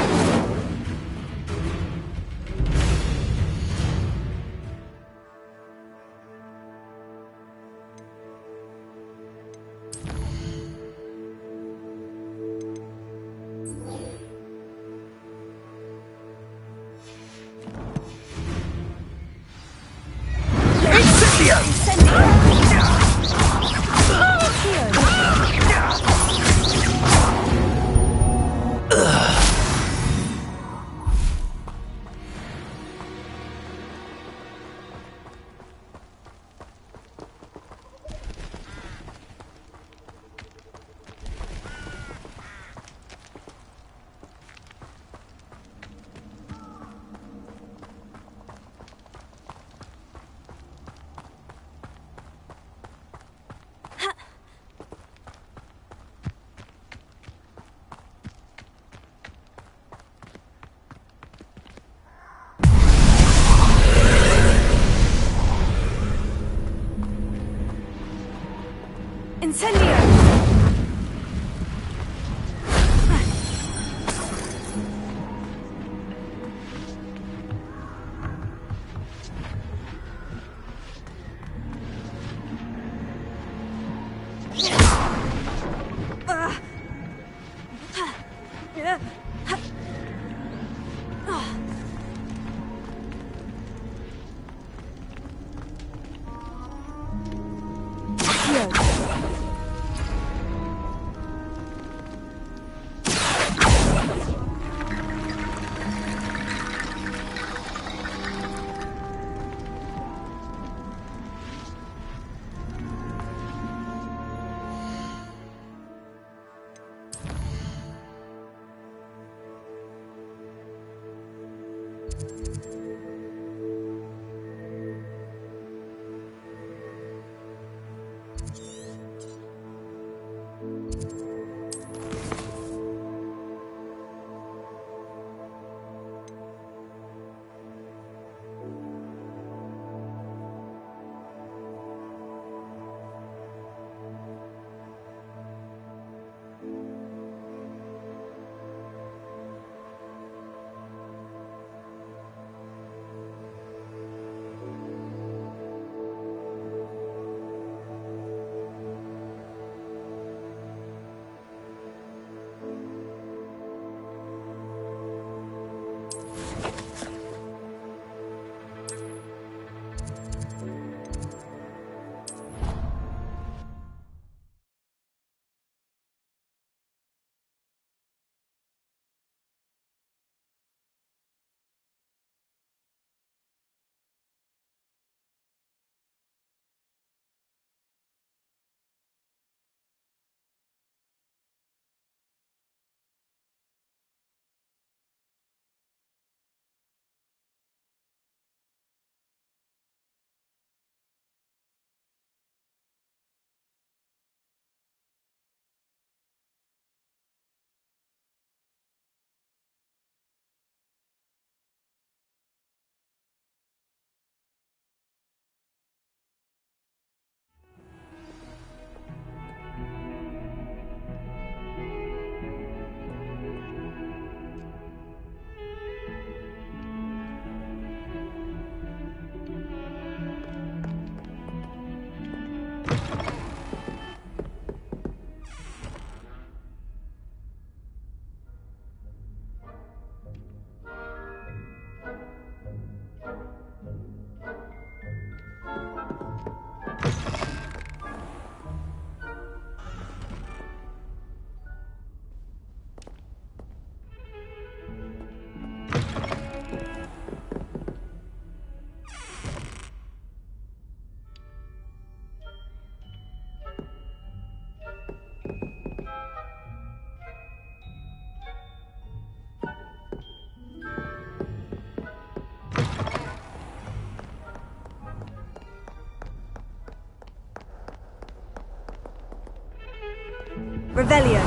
Revelio.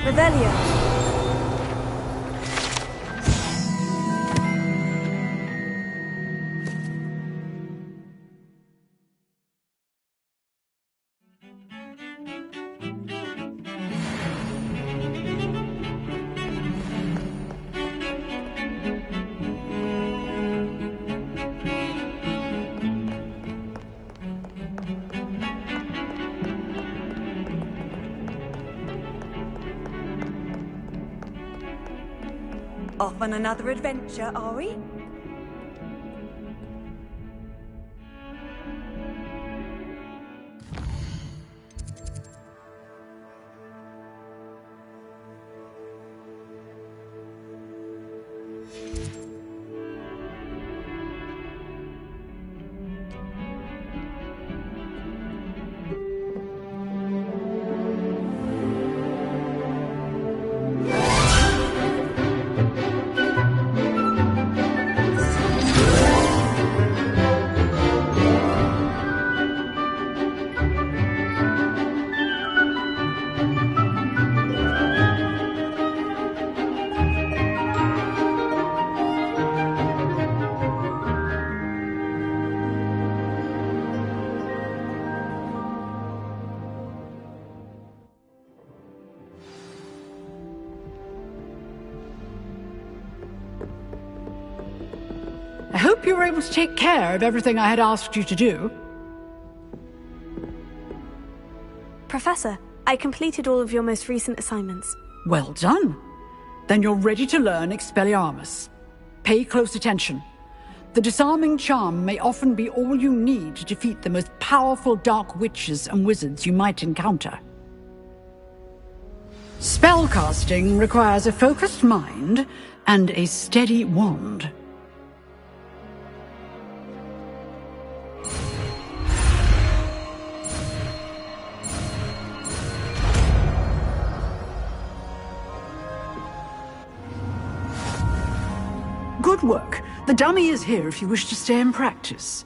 Revelio. Off on another adventure, are we? I hope you were able to take care of everything I had asked you to do. Professor, I completed all of your most recent assignments. Well done. Then you're ready to learn Expelliarmus. Pay close attention. The disarming charm may often be all you need to defeat the most powerful dark witches and wizards you might encounter. Spellcasting requires a focused mind and a steady wand. Good work. The dummy is here if you wish to stay and practice.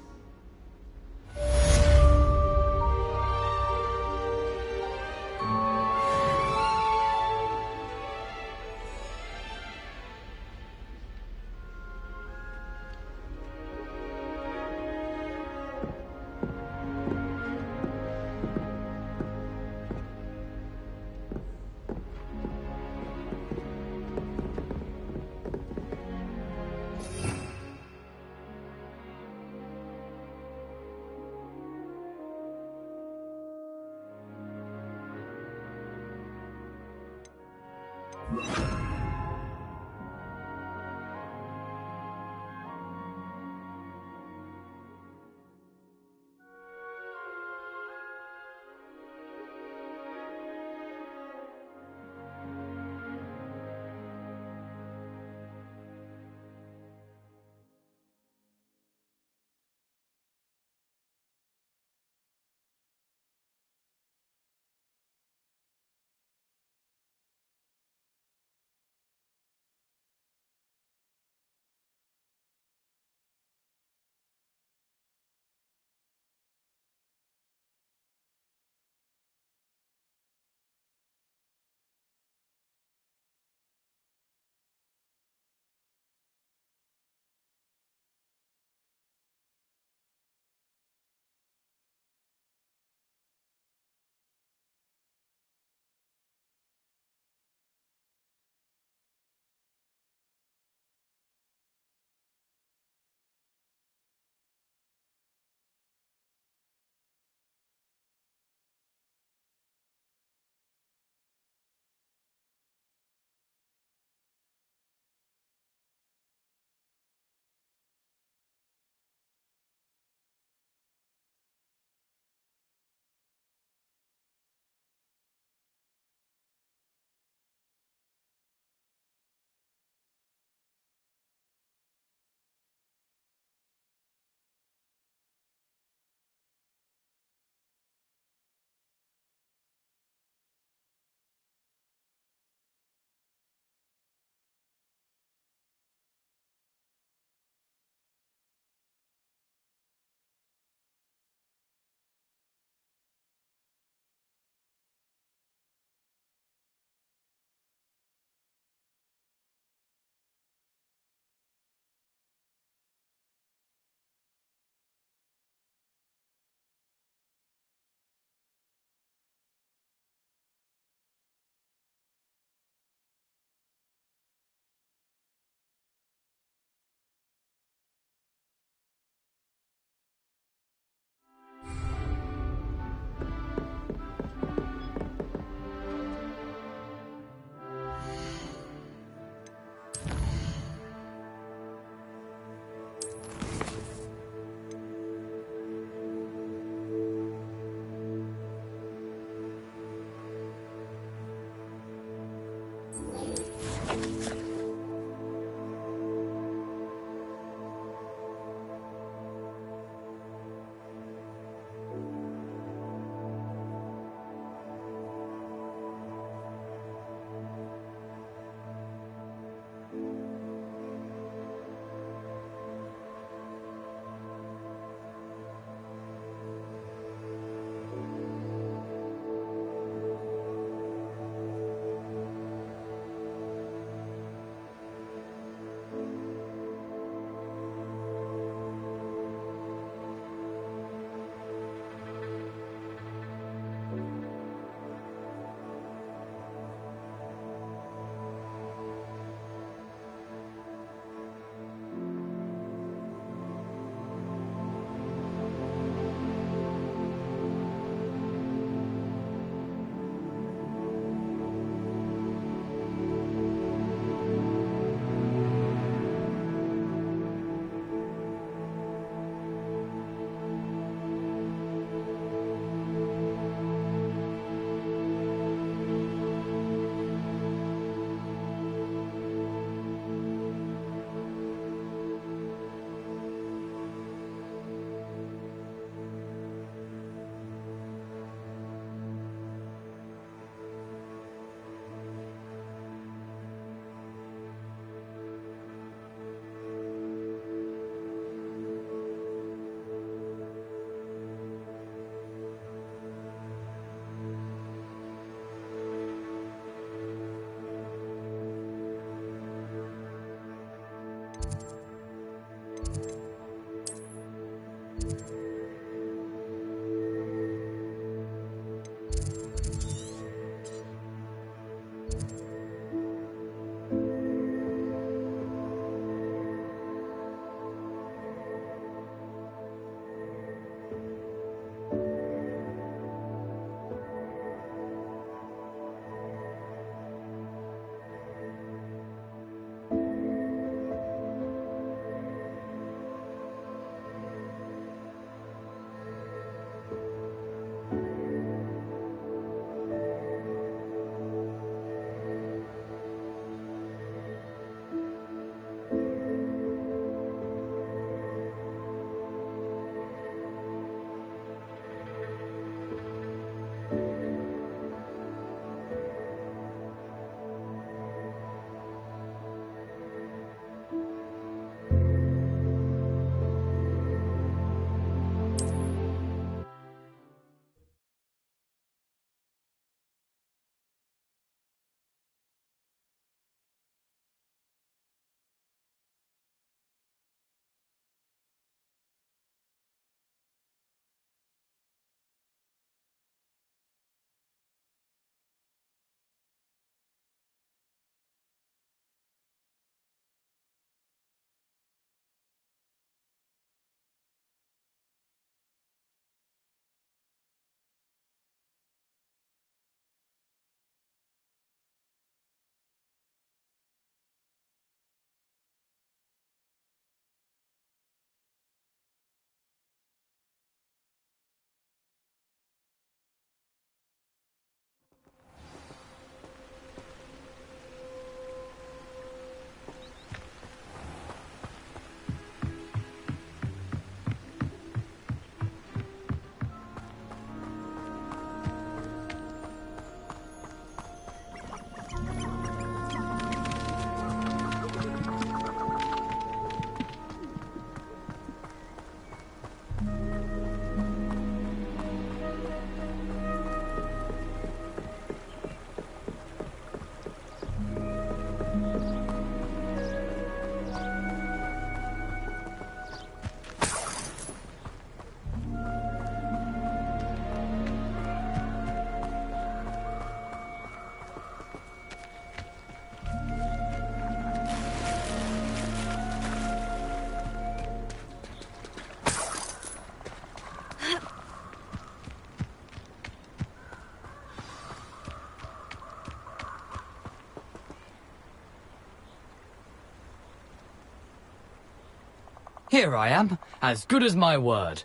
Here I am, as good as my word.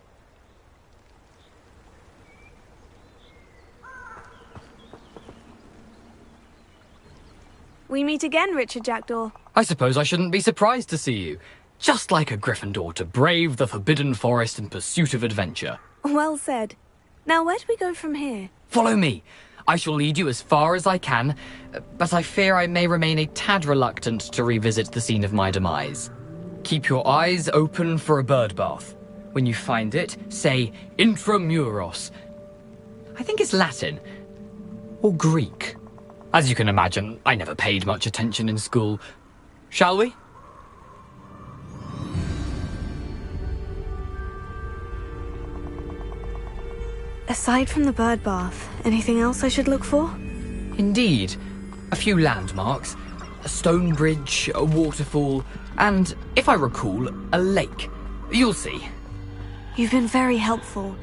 We meet again, Richard Jackdaw. I suppose I shouldn't be surprised to see you. Just like a Gryffindor to brave the Forbidden Forest in pursuit of adventure. Well said. Now, where do we go from here? Follow me. I shall lead you as far as I can, but I fear I may remain a tad reluctant to revisit the scene of my demise. Keep your eyes open for a bird bath. When you find it, say Intramuros. I think it's Latin. Or Greek. As you can imagine, I never paid much attention in school. Shall we? Aside from the bird bath, anything else I should look for? Indeed. A few landmarks. A stone bridge, a waterfall, and, if I recall, a lake. You'll see. You've been very helpful.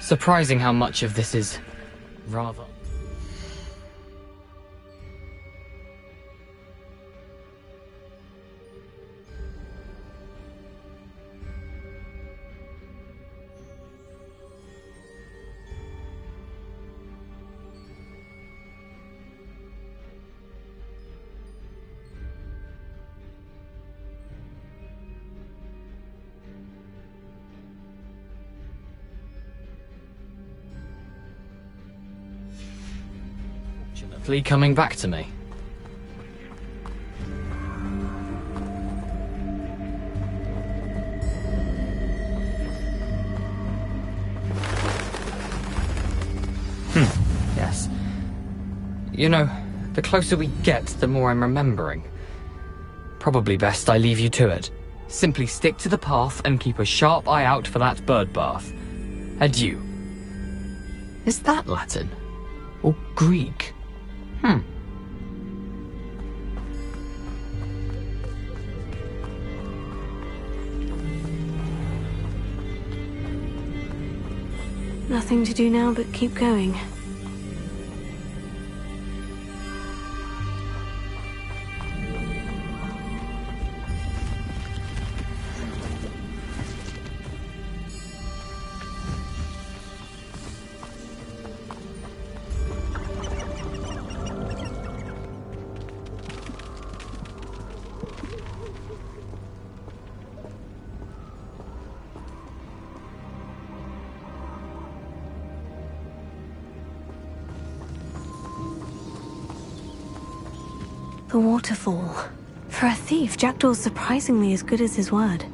Surprising how much of this is rather... Fortunately coming back to me. Yes. You know, the closer we get, the more I'm remembering. Probably best I leave you to it. Simply stick to the path and keep a sharp eye out for that bird bath. Adieu. Is that Latin? Or Greek? Nothing to do now but keep going. The waterfall. For a thief, Jackdaw's surprisingly as good as his word.